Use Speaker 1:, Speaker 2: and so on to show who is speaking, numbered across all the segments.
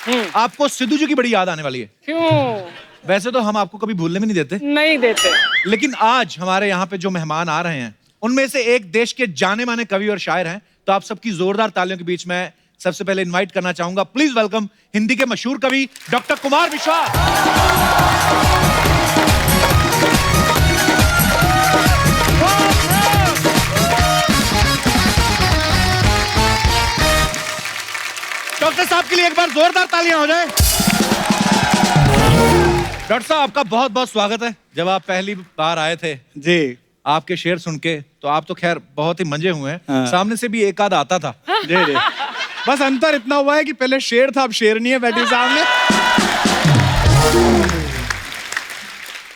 Speaker 1: आपको सिद्धू जी की बड़ी याद आने वाली है।
Speaker 2: क्यों?
Speaker 1: वैसे तो हम आपको कभी भूलने भी नहीं देते।
Speaker 2: नहीं देते।
Speaker 1: लेकिन आज हमारे यहाँ पे जो मेहमान आ रहे हैं उनमें से एक देश के जाने माने कवि और शायर हैं। तो आप सबकी जोरदार तालियों के बीच में सबसे पहले इनवाइट करना चाहूंगा, प्लीज वेलकम हिंदी के मशहूर कवि डॉक्टर कुमार विश्वास। डॉक्टर साहब के लिए एक बार जोरदार तालियां हो जाए। डॉक्टर साहब आपका बहुत बहुत स्वागत है। जब आप पहली बार आए थे
Speaker 3: जी,
Speaker 1: आपके शेर सुन के तो आप तो खैर बहुत ही मंजे हुए हैं।
Speaker 3: हाँ।
Speaker 1: सामने से भी एक आध आता था।
Speaker 3: जी जी। बस अंतर इतना हुआ है कि पहले शेर था, अब शेरनी है बैठी सामने।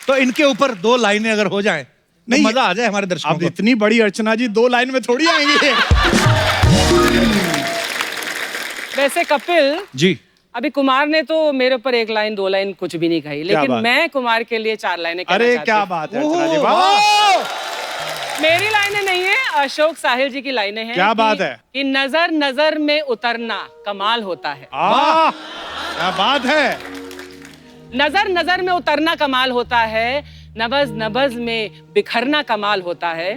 Speaker 1: तो इनके ऊपर दो लाइनें अगर हो जाएं तो
Speaker 3: नहीं,
Speaker 1: मजा आ जाए हमारे दर्शकों
Speaker 3: अब
Speaker 1: को।
Speaker 3: इतनी बड़ी अर्चना जी 2 लाइन में थोड़ी आएंगे।
Speaker 2: वैसे कपिल
Speaker 1: जी,
Speaker 2: अभी कुमार ने तो मेरे ऊपर 1 लाइन 2 लाइन कुछ भी नहीं कही, लेकिन
Speaker 3: बात?
Speaker 2: मैं कुमार के लिए 4 लाइनें कहना
Speaker 3: अरे
Speaker 2: चाहती
Speaker 3: क्या
Speaker 2: हूँ।
Speaker 3: बात है अर्चना जी, वाह!
Speaker 2: मेरी लाइनें नहीं है, अशोक साहिल जी की लाइनें हैं।
Speaker 3: क्या बात है?
Speaker 2: कि नजर नजर में उतरना कमाल होता है।
Speaker 3: वाह, क्या बात है।
Speaker 2: नजर नजर में उतरना कमाल होता है, नबज नबज में बिखरना कमाल होता है,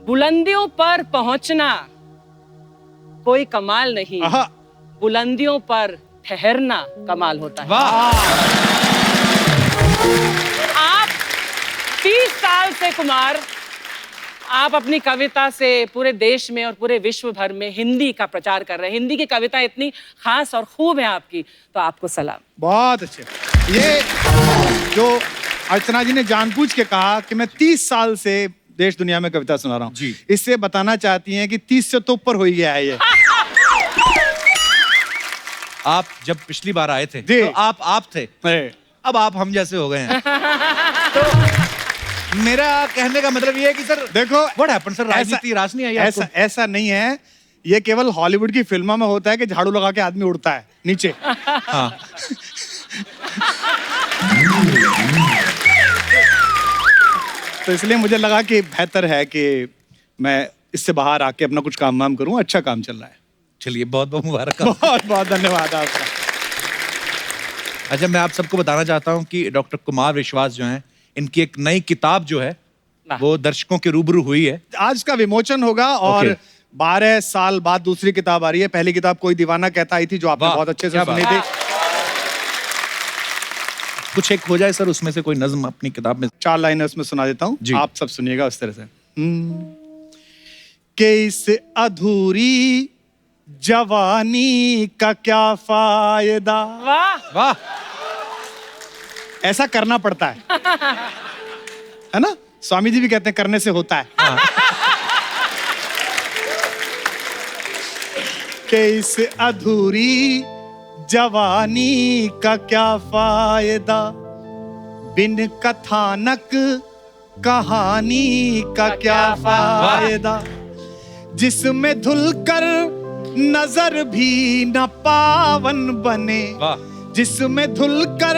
Speaker 2: बुलंदियों पर पहुंचना कोई कमाल नहीं,
Speaker 3: आहा,
Speaker 2: बुलंदियों पर ठहरना कमाल होता है।
Speaker 1: वाह।
Speaker 2: आप 30 साल से कुमार, आप अपनी कविता से पूरे देश में और पूरे विश्व भर में हिंदी का प्रचार कर रहे हैं। हिंदी की कविता इतनी खास और खूब है आपकी, तो आपको सलाम।
Speaker 3: बहुत अच्छे। ये जो अर्चना जी ने जानबूझ के कहा कि मैं 30 साल से देश दुनिया में कविता सुना रहा हूँ,
Speaker 1: जी।
Speaker 3: इससे बताना चाहती हैं कि 30 से तो ऊपर हो ही गया है ये।
Speaker 1: आप जब पिछली बार आए थे
Speaker 3: जी।
Speaker 1: तो आप थे, अब आप हम जैसे हो गए हैं। तो मेरा कहने का मतलब ये है कि सर
Speaker 3: देखो,
Speaker 1: व्हाट हैपेंड सर, राजनीति रास नहीं आई
Speaker 3: ऐसा
Speaker 1: आपको?
Speaker 3: ऐसा नहीं है। ये केवल हॉलीवुड की फिल्मों में होता है कि झाड़ू लगा के आदमी उड़ता है नीचे।
Speaker 1: हाँ।
Speaker 3: तो इसलिए मुझे लगा कि बेहतर है कि मैं इससे बाहर आके अपना कुछ काम वाम करूं। अच्छा काम चल रहा है।
Speaker 1: चलिए बहुत बहुत मुबारक।
Speaker 3: बहुत बहुत धन्यवाद आपका।
Speaker 1: अच्छा, मैं आप सबको बताना चाहता हूँ कि डॉक्टर कुमार विश्वास जो हैं, इनकी एक नई किताब जो है वो दर्शकों के रूबरू हुई है।
Speaker 3: आज का विमोचन होगा और
Speaker 1: Okay.
Speaker 3: 12 साल बाद दूसरी किताब आ रही है। पहली किताब कोई दीवाना कहता आई थी जो आपने
Speaker 1: वाह,
Speaker 3: बहुत अच्छे से
Speaker 1: क्या
Speaker 3: सुनी
Speaker 1: बात।
Speaker 3: थी।
Speaker 1: कुछ एक हो जाए सर उसमें से कोई नज्म अपनी किताब में।
Speaker 3: 4 लाइनें उसमें सुना देता हूँ,
Speaker 1: जी।
Speaker 3: आप सब सुनिएगा उस तरह से। कि इस अधूरी जवानी का क्या फायदा।
Speaker 2: वाह।
Speaker 1: वाह।
Speaker 3: ऐसा करना पड़ता है ना? स्वामी जी भी कहते हैं करने से होता है। कि इस अधूरी जवानी का क्या फायदा, बिन कथानक कहानी का क्या फायदा, जिसमें धुलकर नजर भी न पावन बने,
Speaker 1: वाह।
Speaker 3: जिसमें धुलकर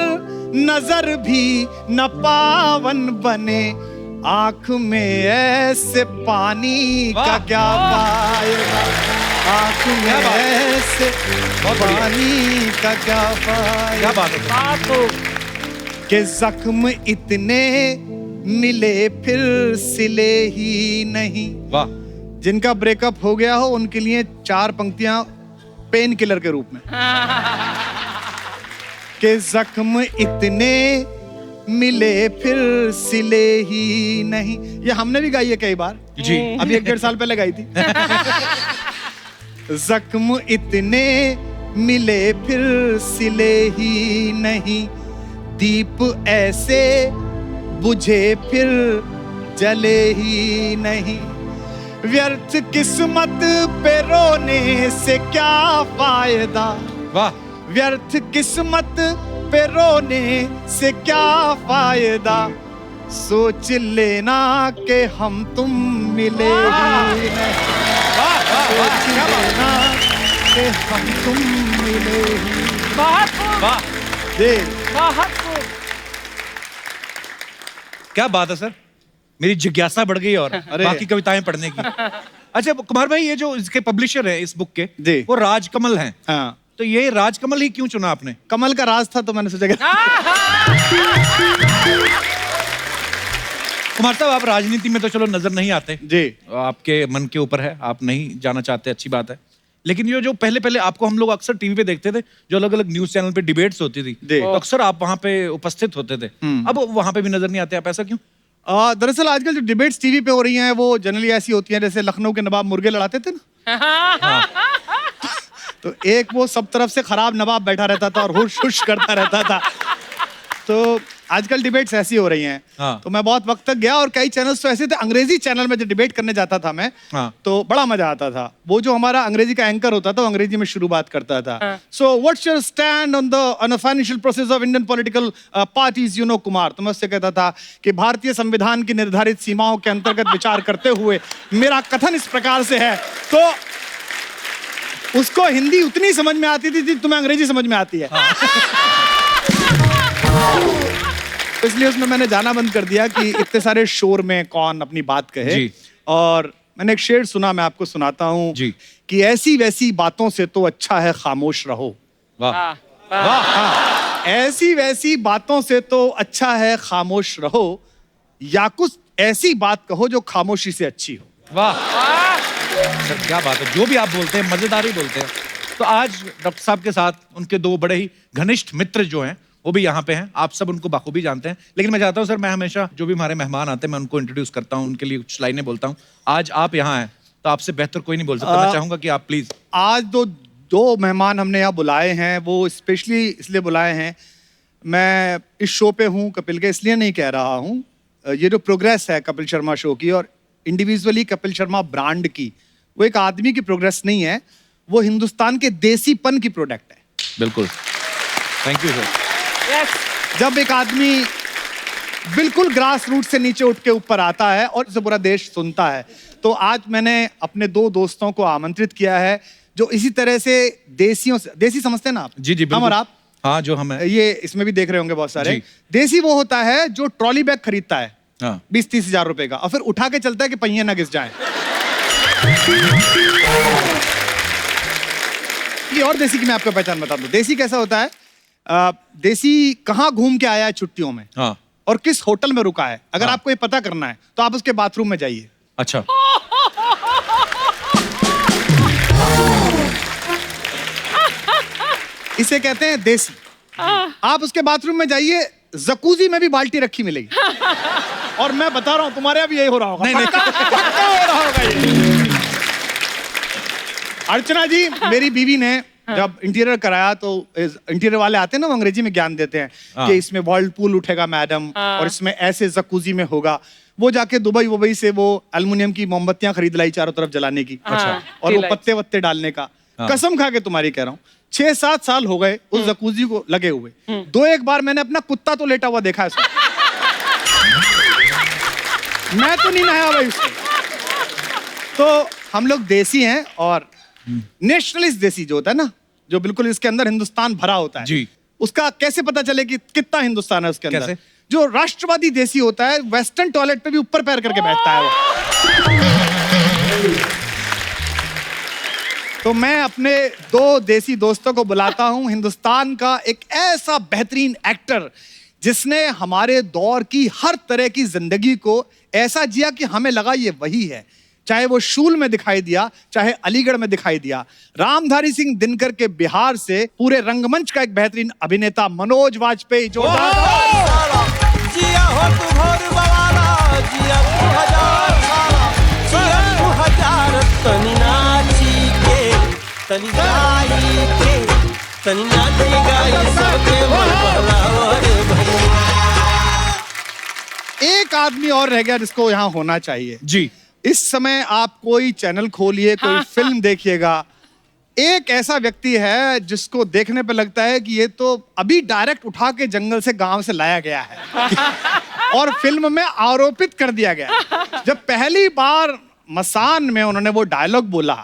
Speaker 3: नजर भी न पावन बने, आंख में ऐसे पानी का क्या फायदा, आंख में ऐसे पानी का क्या फायदा।
Speaker 1: क्या बात है।
Speaker 2: बात हो।
Speaker 3: कि जख्म इतने मिले फिर सिले ही नहीं।
Speaker 1: वाह।
Speaker 3: जिनका ब्रेकअप हो गया हो उनके लिए 4 पंक्तियां पेन किलर के रूप में। कि जख्म इतने मिले फिर सिले ही नहीं। ये हमने भी गाई है कई बार
Speaker 1: जी।
Speaker 3: अभी 1-1.5 साल पहले गाई थी। जख्म इतने मिले फिर सिले ही नहीं, दीप ऐसे बुझे फिर जले ही नहीं, व्यर्थ किस्मत पे रोने से क्या फायदा,
Speaker 1: वाह।
Speaker 3: व्यर्थ किस्मत पे रोने से क्या फायदा, सोच लेना कि हम तुम मिले ही नहीं, सोच लेना कि हम तुम मिले ही।
Speaker 2: बहुत खूब।
Speaker 1: वाह।
Speaker 3: दे
Speaker 2: बहुत खूब।
Speaker 1: क्या बात है सर, मेरी जिज्ञासा बढ़ गई और
Speaker 3: अरे।
Speaker 1: बाकी कविताएं पढ़ने की। अच्छा कुमार भाई, ये जो इसके पब्लिशर हैं इस बुक के,
Speaker 3: जी।
Speaker 1: वो राजकमल हैं।
Speaker 3: हाँ।
Speaker 1: तो ये राजकमल ही क्यों चुना आपने?
Speaker 3: कमल का राज था तो मैंने सोचा कि
Speaker 1: कुमार साहब, आप राजनीति में तो चलो नजर नहीं आते
Speaker 3: जी।
Speaker 1: आपके मन के ऊपर है, आप नहीं जाना चाहते, अच्छी बात है। लेकिन ये जो पहले आपको हम लोग अक्सर टीवी पे देखते थे, जो अलग अलग न्यूज चैनल पे डिबेट्स होती थी, तो अक्सर आप वहां पे उपस्थित होते थे। अब वहां पे भी नजर नहीं आते आप, ऐसा क्यों?
Speaker 3: दरअसल आजकल जो डिबेट्स टीवी पे हो रही हैं वो जनरली ऐसी होती हैं जैसे लखनऊ के नवाब मुर्गे लड़ाते थे ना। तो एक वो सब तरफ से खराब नवाब बैठा रहता था और हुश हुश करता रहता था। तो आजकल डिबेट्स ऐसी हो रही हैं।
Speaker 1: हाँ।
Speaker 3: तो मैं बहुत वक्त तक गया और कई चैनल्स तो ऐसे थे, अंग्रेजी चैनल में जब डिबेट करने जाता था मैं,
Speaker 1: हाँ।
Speaker 3: तो बड़ा मजा आता था। वो जो हमारा अंग्रेजी का एंकर होता था वो अंग्रेजी में शुरू बात करता था। So what's your stand on the financial process of Indian political parties, you know Kumar. तो मैं उससे कहता था कि भारतीय संविधान की निर्धारित सीमाओं के अंतर्गत विचार करते हुए मेरा कथन इस प्रकार से है। तो उसको हिंदी उतनी समझ में आती थी तुम्हें अंग्रेजी समझ में आती है। इसलिए उसमें मैंने जाना बंद कर दिया कि इतने सारे शोर में कौन अपनी बात कहे।
Speaker 1: जी।
Speaker 3: और मैंने एक शेर सुना, मैं आपको सुनाता हूँ कि ऐसी वैसी बातों से तो अच्छा है खामोश रहो।
Speaker 1: वाह
Speaker 2: वाह।
Speaker 3: हाँ, ऐसी वैसी बातों से तो अच्छा है खामोश रहो, या कुछ ऐसी बात कहो जो खामोशी से अच्छी हो।
Speaker 1: वाह सर, क्या बात है, जो भी आप बोलते हैं मजेदार ही बोलते हैं। तो आज डॉक्टर साहब के साथ उनके दो बड़े ही घनिष्ठ मित्र जो हैं वो भी यहाँ पे हैं, आप सब उनको बाखूबी जानते हैं। लेकिन मैं चाहता हूँ सर, मैं हमेशा जो भी हमारे मेहमान आते हैं मैं उनको इंट्रोड्यूस करता हूँ, उनके लिए कुछ लाइनें बोलता हूँ। आज आप यहाँ हैं तो आपसे बेहतर कोई नहीं बोल सकता। मैं चाहूंगा कि आप प्लीज।
Speaker 3: आज दो मेहमान हमने यहाँ बुलाए हैं, वो स्पेशली इसलिए बुलाए हैं, मैं इस शो पे हूँ कपिल के इसलिए नहीं कह रहा हूँ। ये जो प्रोग्रेस है कपिल शर्मा शो की और इंडिविजुअली कपिल शर्मा ब्रांड की, वो एक आदमी की प्रोग्रेस नहीं है, वो हिंदुस्तान के देसीपन की प्रोडक्ट है।
Speaker 1: बिल्कुल, थैंक यू सर।
Speaker 3: जब एक आदमी बिल्कुल ग्रास रूट से नीचे उठ के ऊपर आता है और इसे पूरा देश सुनता है, तो आज मैंने अपने दो दोस्तों को आमंत्रित किया है जो इसी तरह से देसियों से, देसी समझते हैं ना आप?
Speaker 1: जी जी,
Speaker 3: हम और आप?
Speaker 1: हाँ, जो हम हैं।
Speaker 3: ये इसमें भी देख रहे होंगे बहुत सारे।
Speaker 1: जी।
Speaker 3: देसी वो होता है जो ट्रॉली बैग खरीदता है
Speaker 1: हाँ।
Speaker 3: 20-30 हजार रुपए का और फिर उठा के चलता है कि पहिए ना घिस जाए। ये और देसी की मैं आपको पहचान बता दूं। देसी कैसा होता है? देसी कहाँ घूम के आया है छुट्टियों में,
Speaker 1: हाँ।
Speaker 3: और किस होटल में रुका है, अगर
Speaker 1: हाँ।
Speaker 3: आपको ये पता करना है तो आप उसके बाथरूम में जाइए।
Speaker 1: अच्छा।
Speaker 3: इसे कहते हैं देसी। आप उसके बाथरूम में जाइए, जकूजी में भी बाल्टी रखी मिलेगी। और मैं बता रहा हूं तुम्हारे यहाँ भी यही हो रहा होगा।
Speaker 1: नहीं,
Speaker 3: पक्का हो रहा होगा ये। अर्चना जी, मेरी बीवी ने जब इंटीरियर कराया तो इंटीरियर वाले आते हैं ना, वो अंग्रेजी में ज्ञान देते हैं कि इसमें वर्लपूल उठेगा मैडम, और इसमें ऐसे जकूजी में होगा। वो जाके दुबई से वो एल्युमिनियम की मोमबत्तियां खरीद लाई चारों तरफ जलाने की।
Speaker 2: अच्छा।
Speaker 3: और वो पत्ते वत्ते डालने का। कसम खा के तुम्हारी कह रहा हूँ, 6-7 साल हो गए उस जकूजी को लगे हुए। 2-1 बार मैंने अपना कुत्ता तो लेटा हुआ देखा है उसमें। मैं तो नहीं नहाया भाई उसमें। तो हम लोग देसी हैं, और नेशनलिस्ट देसी जो होता है ना, जो बिल्कुल इसके अंदर हिंदुस्तान भरा होता है
Speaker 1: जी।
Speaker 3: उसका कैसे पता चले कि कितना हिंदुस्तान है उसके अंदर?
Speaker 1: कैसे?
Speaker 3: जो राष्ट्रवादी देसी होता है, वेस्टर्न टॉयलेट पे भी ऊपर पैर करके बैठता है वो। तो मैं अपने दो देसी दोस्तों को बुलाता हूं, हिंदुस्तान का एक ऐसा बेहतरीन एक्टर जिसने हमारे दौर की हर तरह की जिंदगी को ऐसा जिया कि हमें लगा ये वही है। चाहे वो शूल में दिखाई दिया, चाहे अलीगढ़ में दिखाई दिया। रामधारी सिंह दिनकर के बिहार से पूरे रंगमंच का एक बेहतरीन अभिनेता मनोज वाजपेयी। जोरदार
Speaker 4: जिया हो तू भोर बवाला, जिया तू हजार साला, जिया तू हजार। तनी नाची के, तनी गाई के, तनी नाची गाई सबके मन बहलाओ रे भैया।
Speaker 3: एक आदमी और रह गया जिसको यहाँ होना चाहिए
Speaker 1: जी।
Speaker 3: इस समय आप कोई चैनल खोलिए, कोई फिल्म देखिएगा, एक ऐसा व्यक्ति है जिसको देखने पे लगता है कि ये तो अभी डायरेक्ट उठा के जंगल से, गांव से लाया गया है और फिल्म में आरोपित कर दिया गया। जब पहली बार मसान में उन्होंने वो डायलॉग बोला,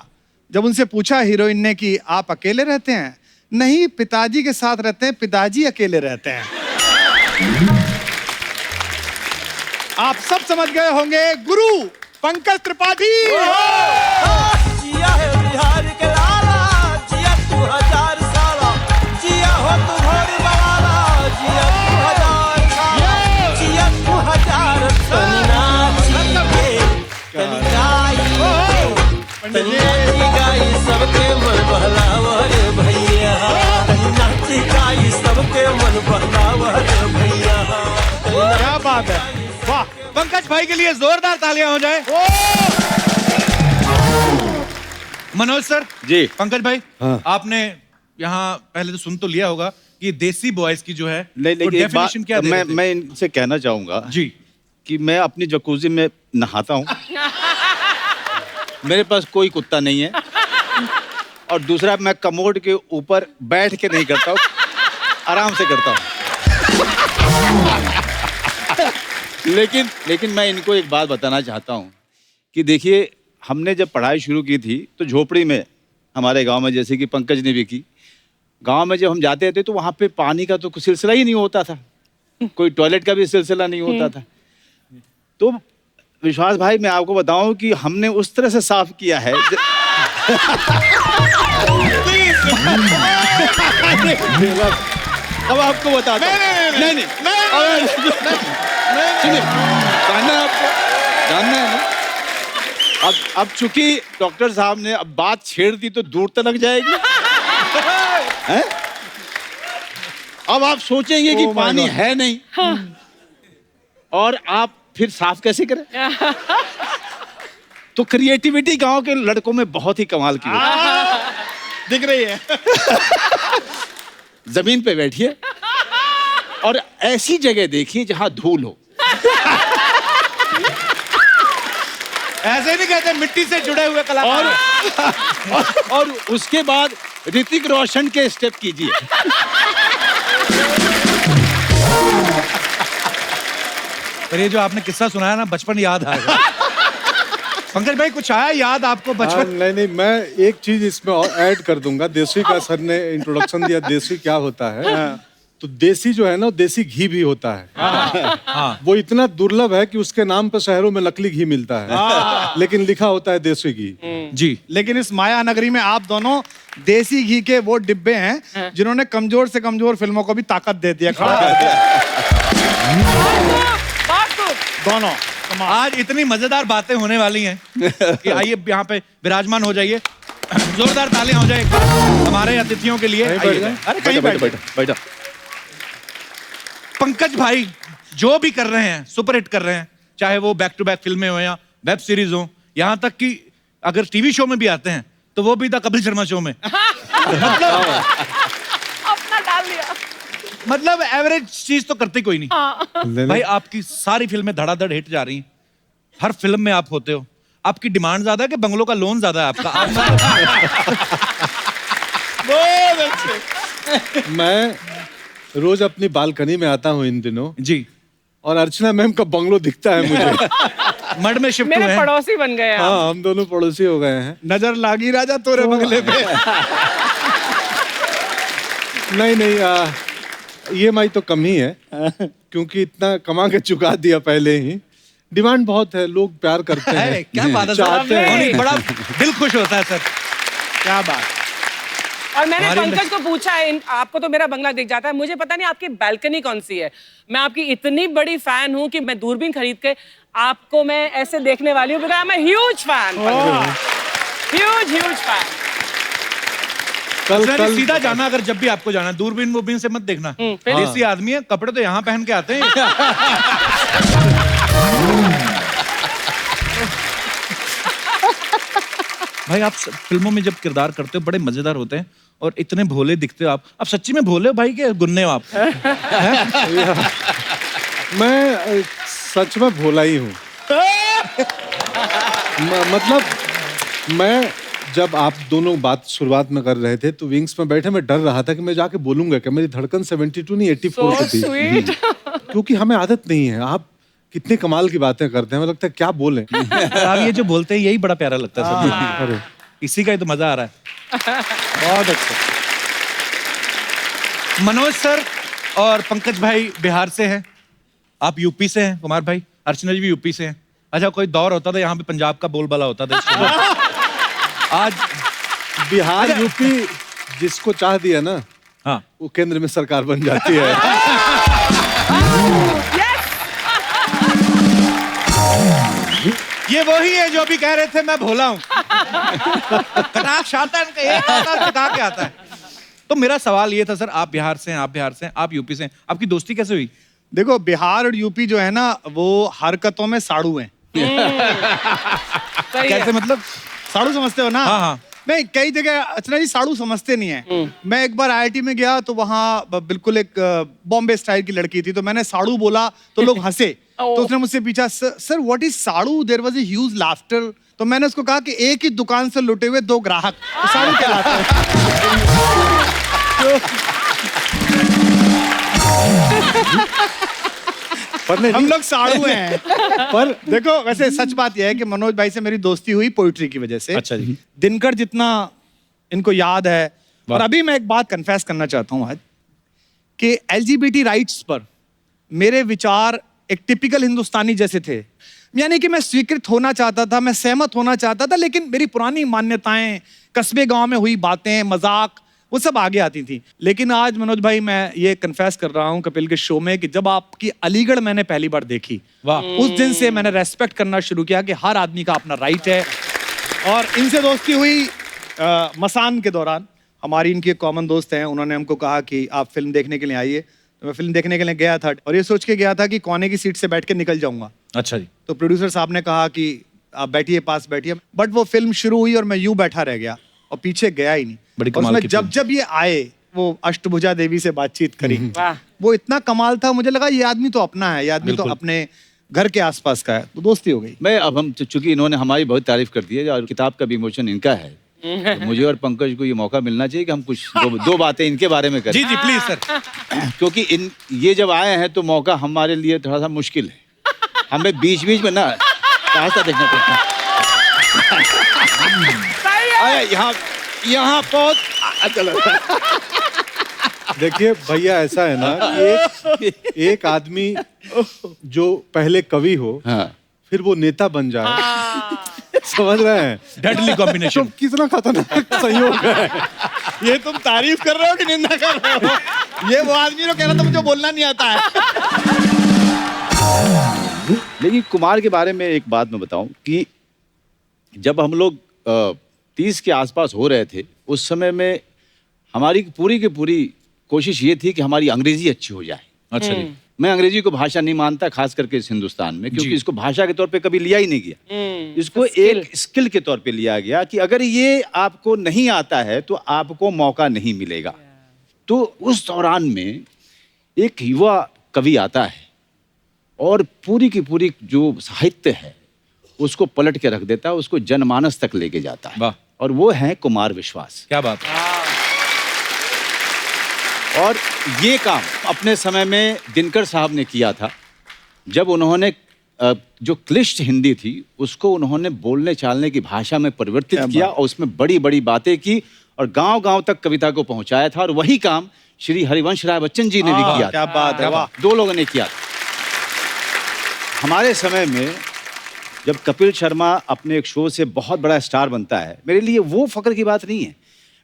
Speaker 3: जब उनसे पूछा हीरोइन ने कि आप अकेले रहते हैं? नहीं, पिताजी के साथ रहते हैं, पिताजी अकेले रहते हैं। आप सब समझ गए होंगे, गुरु पंकज त्रिपाठी।
Speaker 4: जिया है बिहार के लाला, जिया तू हजार साल। तनी नाची गाई सबके मन बहलावा रे भैया तनी नाची गाई सबके मन बहलावा रे भैया
Speaker 3: क्या बात है, वाह।
Speaker 1: पंकज भाई के लिए जोरदार तालियां हो जाए। मनोज सर
Speaker 5: जी।
Speaker 1: पंकज भाई,
Speaker 5: हाँ।
Speaker 1: आपने यहाँ पहले तो सुन तो लिया होगा कि देसी बॉयज की जो है
Speaker 5: नहीं,
Speaker 1: वो
Speaker 5: लेकिन एक बात
Speaker 1: definition क्या दे रहे थे?
Speaker 5: मैं इनसे कहना चाहूंगा
Speaker 1: जी
Speaker 5: कि मैं अपनी जकूजी में नहाता हूँ। मेरे पास कोई कुत्ता नहीं है, और दूसरा मैं कमोड के ऊपर बैठ के नहीं करता हूँ, आराम से करता हूँ। लेकिन मैं इनको एक बात बताना चाहता हूँ कि देखिए, हमने जब पढ़ाई शुरू की थी तो झोपड़ी में हमारे गांव में, जैसे कि पंकज ने भी की, गांव में जब हम जाते थे तो वहाँ पे पानी का तो कुछ सिलसिला ही नहीं होता था, कोई टॉयलेट का भी सिलसिला नहीं होता था। तो विश्वास भाई, मैं आपको बताऊं कि हमने उस तरह से साफ किया है अब आपको बताता हूं। नहीं सुनिए, जानना है आपको, जानना है ना? अब चूंकि डॉक्टर साहब ने अब बात छेड़ दी तो दूर तक जाएगी हैं? अब आप सोचेंगे कि पानी है नहीं, और आप फिर साफ कैसे करें? तो क्रिएटिविटी गांव के लड़कों में बहुत ही कमाल की होती है।
Speaker 3: दिख रही है।
Speaker 5: जमीन पे बैठिए और ऐसी जगह देखिए जहां धूल हो।
Speaker 1: ऐसे नहीं कहते, मिट्टी से जुड़े हुए कलाकार।
Speaker 5: और उसके बाद ऋतिक रोशन के स्टेप कीजिए।
Speaker 1: पर ये जो आपने किस्सा सुनाया ना, बचपन याद आएगा। पंकज भाई, कुछ आया याद आपको बचपन?
Speaker 6: नहीं, मैं एक चीज इसमें और ऐड कर दूंगा। देसी का सर ने इंट्रोडक्शन दिया, देसी क्या होता है। तो देसी जो है ना, देसी घी भी होता है। वो इतना दुर्लभ है कि उसके नाम पे शहरों में नकली घी मिलता है, लेकिन लिखा होता है देसी घी।
Speaker 1: जी।
Speaker 3: लेकिन इस माया नगरी में आप दोनों देसी घी के वो डिब्बे हैं जिन्होंने कमजोर से कमजोर फिल्मों को भी ताकत दे दिया, खड़ा कर दिया। दोनों
Speaker 1: आज इतनी मजेदार बातें होने वाली हैं कि आइए यहाँ पे विराजमान हो जाइए। जोरदार तालियां हो जाए एक बार हमारे अतिथियों के लिए। आइए। अरे कहीं बैठो। पंकज भाई जो भी कर रहे हैं, सुपर हिट कर रहे हैं, चाहे वो बैक टू बैक फिल्में हो या वेब सीरीज हो, यहाँ तक कि अगर टीवी शो में भी आते हैं तो वो भी द कपिल शर्मा शो में।
Speaker 2: अपना डाल दिया।
Speaker 1: मतलब एवरेज चीज तो करते कोई नहीं। भाई आपकी सारी फिल्में धड़ाधड़ हिट जा रही हैं, हर फिल्म में आप होते हो। आपकी डिमांड ज्यादा है कि बंगलों का लोन ज्यादा है आपका?
Speaker 3: बहुत अच्छे।
Speaker 6: मैं रोज अपनी बालकनी में आता हूँ इन दिनों
Speaker 1: जी।
Speaker 6: और अर्चना मैम का बंगलो दिखता है मुझे।
Speaker 1: मड में शिफ्ट
Speaker 2: मेरे
Speaker 1: हुए हैं।
Speaker 2: पड़ोसी बन गए आप।
Speaker 6: हाँ, हम दोनों पड़ोसी हो गए हैं।
Speaker 3: नजर लागी राजा तोरे बंगले पे।
Speaker 6: नहीं, EMI तो कम ही है, क्योंकि इतना कमा के चुका दिया पहले ही। डिमांड बहुत है, लोग प्यार करते
Speaker 1: है,
Speaker 6: हैं,
Speaker 1: क्या बात है सर,
Speaker 6: चाहते हैं।
Speaker 1: बड़ा दिल खुश होता है सर।
Speaker 3: क्या बात।
Speaker 2: और मैंने
Speaker 1: हमारी
Speaker 2: पंकज को पूछा है, आपको तो मेरा बंगला दिख जाता है, मुझे पता नहीं आपकी बालकनी कौन सी है। मैं आपकी इतनी बड़ी फैन हूं कि मैं दूरबीन खरीद के आपको मैं ऐसे देखने वाली हूँ, because I am a huge fan. Huge fan.
Speaker 1: कल सीधा जाना, अगर जब भी आपको जाना, दूरबीन वूरबीन से मत देखना। देसी आदमी है, कपड़े तो यहाँ पहन के आते हैं। भाई आप फिल्मों में जब किरदार करते हो बड़े मजेदार होते हैं और इतने भोले दिखते हो आप सच्ची में भोले हो भाई के गुन्ने हो आप?
Speaker 6: मैं सच में भोला ही हूँ। मतलब मैं जब आप दोनों बात शुरुआत में कर रहे थे तो विंग्स में बैठे मैं डर रहा था कि मैं जाके बोलूंगा कि मेरी धड़कन 72 नहीं 84
Speaker 2: So
Speaker 6: थी।
Speaker 2: sweet।
Speaker 6: क्योंकि हमें आदत नहीं है। आप कितने कमाल की बातें करते हैं, हमें लगता है क्या बोलें।
Speaker 1: आप ये जो बोलते हैं यही बड़ा प्यारा लगता है सब।
Speaker 6: अरे
Speaker 1: इसी का ही तो मजा आ रहा है।
Speaker 3: बहुत अच्छा।
Speaker 1: मनोज सर और पंकज भाई बिहार से हैं, आप यूपी से हैं, कुमार भाई अर्चना जी भी यूपी से हैं। अच्छा, कोई दौर होता था यहाँ पे पंजाब का बोलबाला होता था। आज
Speaker 6: बिहार यूपी जिसको चाह दिया ना,
Speaker 1: हाँ,
Speaker 6: वो केंद्र में सरकार बन जाती है।
Speaker 1: ये वही है जो अभी कह रहे थे मैं भोला हूं। कटाक्ष आता है इनका, एक आवाज टिका के आता है। तो मेरा सवाल ये था सर, आप बिहार से हैं, आप बिहार से हैं, आप यूपी से हैं, आपकी दोस्ती कैसे हुई?
Speaker 3: देखो, बिहार और यूपी जो है ना, वो हरकतों में साड़ू हैं।
Speaker 1: कैसे मतलब?
Speaker 3: साड़ू समझते हो ना?
Speaker 1: हाँ, हाँ।
Speaker 3: नहीं, कई जगह अर्चना जी साड़ू समझते नहीं है। मैं एक बार IIT में गया तो वहाँ बिल्कुल एक बॉम्बे स्टाइल की लड़की थी, तो मैंने साड़ू बोला तो लोग हंसे। तो उसने मुझसे पूछा, सर व्हाट इज साड़ू? There was a huge laughter. तो मैंने उसको कहा कि एक ही दुकान से लुटे हुए 2 ग्राहक, तो साड़ू कहलाते हैं।
Speaker 6: पर नहीं,
Speaker 3: हम लोग साड़ू हैं। पर देखो, वैसे सच बात यह है कि मनोज भाई से मेरी दोस्ती हुई पोइट्री की वजह से।
Speaker 1: अच्छा जी।
Speaker 3: दिनकर जितना इनको याद है। और अभी मैं एक बात कन्फेस करना चाहता हूँ आज कि LGBT राइट्स पर मेरे विचार एक टिपिकल हिंदुस्तानी जैसे थे। यानी कि मैं स्वीकृत होना चाहता था, मैं सहमत होना चाहता था, लेकिन मेरी पुरानी मान्यताएं, कस्बे गांव में हुई बातें, मजाक, वो सब आगे आती थी। लेकिन आज मनोज भाई, मैं ये कन्फेस कर रहा हूँ कपिल के शो में कि जब आपकी अलीगढ़ मैंने पहली बार देखी,
Speaker 1: वाह,
Speaker 3: उस दिन से मैंने रेस्पेक्ट करना शुरू किया कि हर आदमी का अपना राइट है। और इनसे दोस्ती हुई मसान के दौरान। हमारी इनकी एक कॉमन दोस्त हैं, उन्होंने हमको कहा कि आप फिल्म देखने के लिए आइए। तो मैं फिल्म देखने के लिए गया था और ये सोच के गया था कि कोने की सीट से बैठ के निकल जाऊंगा।
Speaker 1: अच्छा जी।
Speaker 3: तो प्रोड्यूसर साहब ने कहा कि आप बैठिए, पास बैठिए। बट वो फिल्म शुरू हुई और मैं यूं बैठा रह गया और पीछे गया ही नहीं।
Speaker 1: बड़ी
Speaker 3: और
Speaker 1: कमाल
Speaker 3: उसमें
Speaker 1: की
Speaker 3: जब
Speaker 1: फिल्म।
Speaker 3: जब ये आए, वो अष्टभुजा देवी से बातचीत करी,
Speaker 2: वाह।
Speaker 3: वो इतना कमाल था, मुझे लगा ये आदमी तो अपना है, ये आदमी तो
Speaker 1: बिल्कुल।
Speaker 3: अपने घर के आसपास का है। तो दोस्ती हो गई।
Speaker 5: मैं अब हम चूंकि इन्होंने हमारी बहुत तारीफ कर दी है और किताब का भी विमोचन इनका है, तो मुझे और पंकज को ये मौका मिलना चाहिए कि हम कुछ दो बातें इनके बारे में करें।
Speaker 1: जी जी प्लीज सर।
Speaker 5: क्योंकि ये जब आए हैं तो मौका हमारे लिए थोड़ा सा मुश्किल है। हमें बीच बीच में ना रास्ता देखना पड़ता है। यहाँ बहुत चलो।
Speaker 6: देखिए भैया, ऐसा है ना कि एक आदमी जो पहले कवि हो,
Speaker 5: हाँ।
Speaker 6: फिर वो नेता बन जाए, समझ रहे हैं?
Speaker 1: डेडली
Speaker 6: तो
Speaker 1: कॉम्बिनेशन।
Speaker 6: कितना खतरनाक संयोग है।
Speaker 3: ये तुम तारीफ कर रहे हो कि निंदा कर रहे हो? ये वो आदमी जो कह रहा था मुझे बोलना नहीं आता है।
Speaker 5: लेकिन कुमार के बारे में एक बात मैं बताऊं कि जब हम लोग 30 के आसपास हो रहे थे, उस समय में हमारी पूरी की पूरी कोशिश ये थी कि हमारी अंग्रेजी अच्छी हो जाए।
Speaker 1: अच्छा जी।
Speaker 5: मैं अंग्रेजी को भाषा नहीं मानता, खास करके इस हिंदुस्तान में, क्योंकि इसको भाषा के तौर पे कभी लिया ही नहीं गया। इसको एक स्किल के तौर पे लिया गया कि अगर ये आपको नहीं आता है तो आपको मौका नहीं मिलेगा। तो उस दौरान में एक युवा कवि आता है और पूरी की पूरी जो साहित्य है उसको पलट के रख देता है, उसको जनमानस तक लेके जाता है।
Speaker 1: वाह।
Speaker 5: और वो है कुमार विश्वास।
Speaker 1: क्या बात है।
Speaker 5: और ये काम अपने समय में दिनकर साहब ने किया था, जब उन्होंने जो क्लिष्ट हिंदी थी उसको उन्होंने बोलने चालने की भाषा में परिवर्तित किया और उसमें बड़ी बड़ी बातें की और गांव-गांव तक कविता को पहुंचाया था। और वही काम श्री हरिवंश राय बच्चन जी ने भी किया।
Speaker 3: क्या बात है, वाह।
Speaker 5: 2 लोगों ने किया था। हमारे समय में जब कपिल शर्मा अपने एक शो से बहुत बड़ा स्टार बनता है, मेरे लिए वो फक्र की बात नहीं है।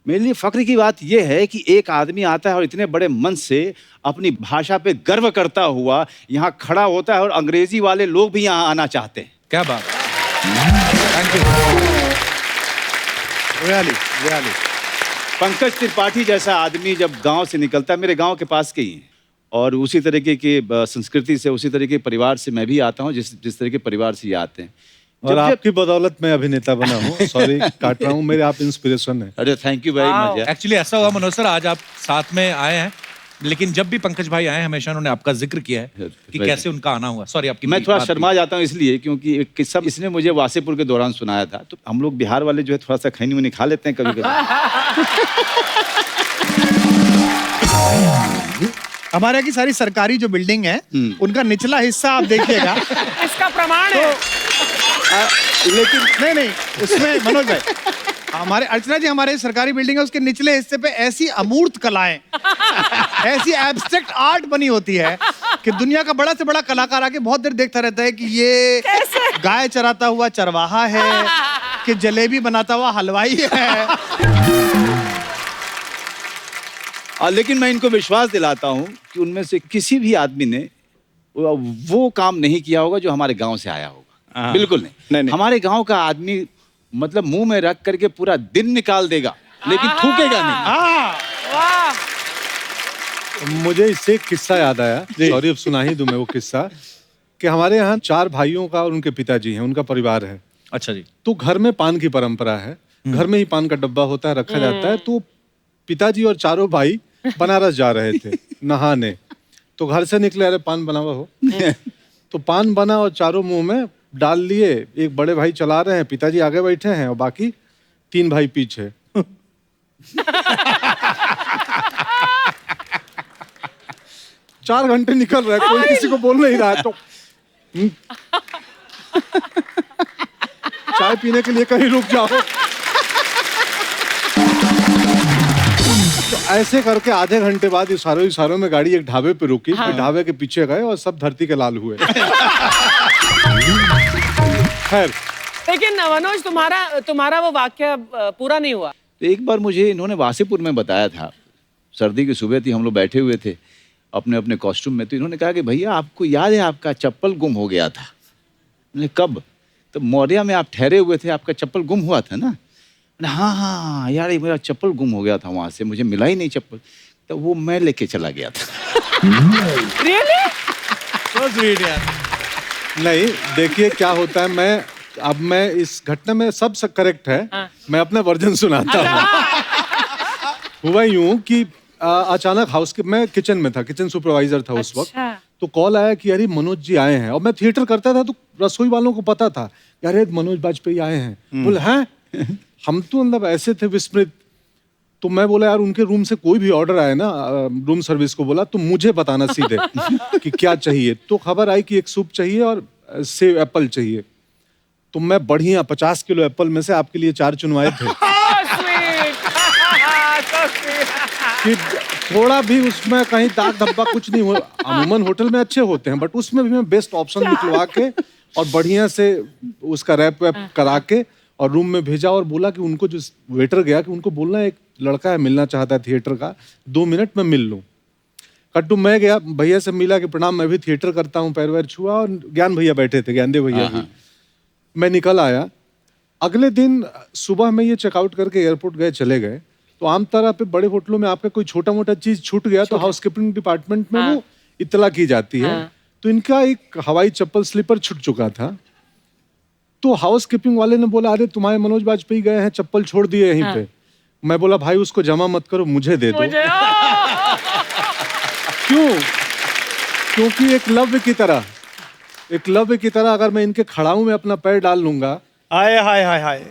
Speaker 5: मेरे लिए फक्र की बात यह है कि एक आदमी आता है और इतने बड़े मन से अपनी भाषा पे गर्व करता हुआ यहाँ खड़ा होता है और अंग्रेजी वाले लोग भी यहाँ आना चाहते हैं।
Speaker 1: क्या बात है। Thank you.
Speaker 3: Really.
Speaker 5: Pankaj Tripathi जैसा आदमी जब गांव से निकलता है, मेरे गांव के पास के ही हैं, और उसी तरीके की संस्कृति से, उसी तरीके के परिवार से मैं भी आता हूँ जिस तरह के परिवार से ये आते हैं।
Speaker 6: और आपकी बदौलत मैं अभिनेता बना हूँ। सॉरी काट रहा हूँ, मेरे आप इंस्पिरेशन है।
Speaker 5: अरे thank you very much.
Speaker 1: Actually ऐसा हुआ मनोज सर, आज आप साथ में आए हैं, लेकिन जब भी पंकज भाई आए हमेशा उन्होंने आपका जिक्र किया है कि कैसे उनका आना हुआ। सॉरी आपकी
Speaker 5: मैं थोड़ा
Speaker 1: बात
Speaker 5: शर्मा जाता हूँ इसलिए क्योंकि एक किस्सा इसने मुझे वासेपुर के दौरान सुनाया था। तो हम लोग बिहार वाले जो है थोड़ा सा खैनी वैनी खा लेते हैं कभी कभी।
Speaker 3: हमारे यहाँ की सारी सरकारी जो बिल्डिंग है, उनका निचला हिस्सा आप देखिएगा।
Speaker 2: इसका प्रमाण है।
Speaker 3: लेकिन नहीं, उसमें मनोज भाई, हमारे अर्चना जी, हमारे सरकारी बिल्डिंग है, उसके निचले हिस्से पे ऐसी अमूर्त कलाएं, ऐसी एब्स्ट्रैक्ट आर्ट बनी होती है कि दुनिया का बड़ा से बड़ा कलाकार आके बहुत देर देखता रहता है कि ये गाय चराता हुआ चरवाहा है कि जलेबी बनाता हुआ हलवाई है।
Speaker 5: लेकिन मैं इनको विश्वास दिलाता हूँ कि उनमें से किसी भी आदमी ने वो काम नहीं किया होगा जो हमारे गांव से आया होगा। बिल्कुल नहीं,
Speaker 3: नहीं।
Speaker 5: हमारे गांव का आदमी मतलब मुंह में रख करके पूरा दिन निकाल देगा लेकिन थूकेगा नहीं।
Speaker 2: वाह।
Speaker 6: मुझे इससे एक किस्सा याद आया, सॉरी अब सुना ही दूं मैं वो किस्सा, कि हमारे यहाँ 4 भाइयों का और उनके पिताजी हैं, उनका परिवार है।
Speaker 1: अच्छा जी।
Speaker 6: तो घर में पान की परंपरा है, घर में ही पान का डब्बा होता है, रखा जाता है। तो पिताजी और चारों भाई बनारस जा रहे थे नहाने, तो घर से निकले, अरे पान बना हुआ हो। तो पान बना और चारों मुंह में डाल लिए। एक बड़े भाई चला रहे हैं, पिताजी आगे बैठे हैं और बाकी 3 भाई पीछे। 4 घंटे निकल रहे, कोई किसी को बोल नहीं रहा है। तो चाय पीने के लिए कहीं रुक जाओ। तो ऐसे करके आधे घंटे बाद इशारों में गाड़ी एक ढाबे पे रुकी। फिर ढाबे के पीछे गए और सब धरती के लाल हुए। खैर,
Speaker 2: लेकिन मनोज, तुम्हारा वो वाक्य पूरा नहीं हुआ।
Speaker 5: तो एक बार मुझे इन्होंने वासेपुर में बताया था, सर्दी की सुबह थी, हम लोग बैठे हुए थे अपने अपने कॉस्ट्यूम में। तो इन्होंने कहा कि भैया आपको याद है आपका चप्पल गुम हो गया था? मैंने कब? तो मौर्या में आप ठहरे हुए थे, आपका चप्पल गुम हुआ था ना? हाँ हाँ यार, ये मेरा चप्पल गुम हो गया था, वहां से मुझे मिला ही नहीं चप्पल। तो वो मैं लेके चला गया था।
Speaker 2: Really?
Speaker 1: So sweet यार।
Speaker 6: नहीं देखिए क्या होता है, मैं इस घटना में सब करेक्ट है। मैं अपना वर्जन सुनाता हूँ। हुआ यूं कि अचानक मैं किचन में था, किचन सुपरवाइजर था उस वक्त। तो कॉल आया कि अरे मनोज जी आए हैं। और मैं थिएटर करता था तो रसोई वालों को पता था, यार मनोज बाजपेयी आए हैं। बोले हैं? हम तो मतलब ऐसे थे विस्मृत। तो मैं बोला यार उनके रूम से कोई भी ऑर्डर आए ना, रूम सर्विस को बोला तो मुझे बताना सीधे कि क्या चाहिए। तो खबर आई कि एक सूप चाहिए और सेव एप्पल चाहिए। तो मैं बढ़िया 50 किलो एप्पल में से आपके लिए 4 चुनवाए थे। कि थोड़ा भी उसमें कहीं दाग धब्बा कुछ नहीं हो। अमूमन होटल में अच्छे होते हैं, बट उसमें भी मैं बेस्ट ऑप्शन निकलवा के और बढ़िया से उसका रैप वैप करा के और रूम में भेजा। और बोला कि उनको जो वेटर गया कि उनको बोलना एक लड़का है मिलना चाहता है थिएटर का, 2 मिनट में मिल लूं। कट्टू मैं गया, भैया से मिला कि प्रणाम, मैं भी थिएटर करता हूँ, पैर वैर छुआ। और ज्ञान भैया बैठे थे, ज्ञानदेव भैया भी। मैं निकल आया। अगले दिन सुबह में ये चेकआउट करके एयरपोर्ट गए, चले गए। तो आम तरह पे बड़े होटलों में आपका कोई छोटा मोटा चीज छूट गया तो हाउसकीपिंग डिपार्टमेंट में वो इत्तला की जाती है। तो इनका एक हवाई चप्पल स्लीपर छूट चुका था। तो हाउसकीपिंग वाले ने बोला अरे तुम्हारे मनोज बाजपेयी गए हैं, चप्पल छोड़ दिए यहीं पे। मैं बोला भाई उसको जमा मत करो, मुझे दे दो। क्यों? क्योंकि एक लव्य की तरह अगर मैं इनके खड़ाऊ में अपना पैर डाल लूंगा।
Speaker 3: हाय हाय हाय हाय।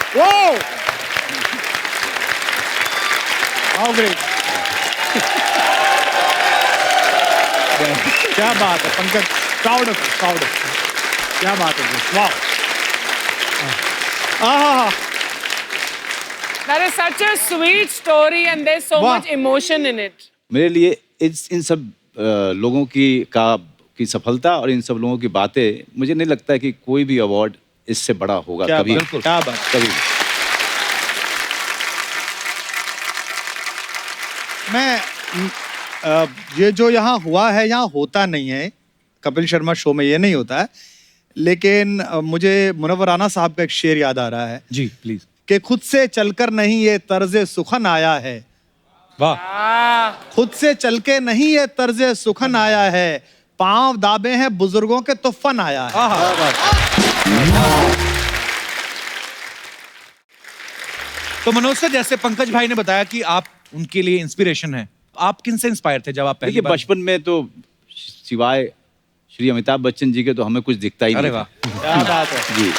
Speaker 3: Whoa! How great! क्या बात है पंकज, प्राउड ऑफ क्या बात है, वाह।
Speaker 2: That is such a sweet story and there's so much emotion in it.
Speaker 5: मेरे लिए इन सब लोगों की सफलता और इन सब लोगों की बातें, मुझे नहीं लगता है कि कोई भी अवार्ड इससे बड़ा होगा कभी।
Speaker 1: क्या बात।
Speaker 5: कभी
Speaker 3: मैं ये जो यहाँ हुआ है यहाँ होता नहीं है, कपिल शर्मा शो में ये नहीं होता है। लेकिन मुझे मुनव्वर राना साहब का एक शेर याद आ रहा है
Speaker 1: जी प्लीज।
Speaker 3: कि खुद से चलकर नहीं ये तर्ज सुखन आया है।
Speaker 1: वाह।
Speaker 3: खुद से चल के नहीं ये तर्ज सुखन आया है, पांव दाबे हैं बुजुर्गों के तो फन आया है।
Speaker 1: तो मनोज सर, जैसे पंकज भाई ने बताया कि आप उनके लिए इंस्पिरेशन है, आप किन से इंस्पायर थे जब आप पहली
Speaker 5: देखिए
Speaker 1: बार?
Speaker 5: बचपन में तो सिवाय श्री अमिताभ बच्चन जी के तो हमें कुछ दिखता ही
Speaker 1: अरे
Speaker 5: नहीं
Speaker 1: वाह।
Speaker 5: था।
Speaker 3: क्या बात है।
Speaker 5: जी।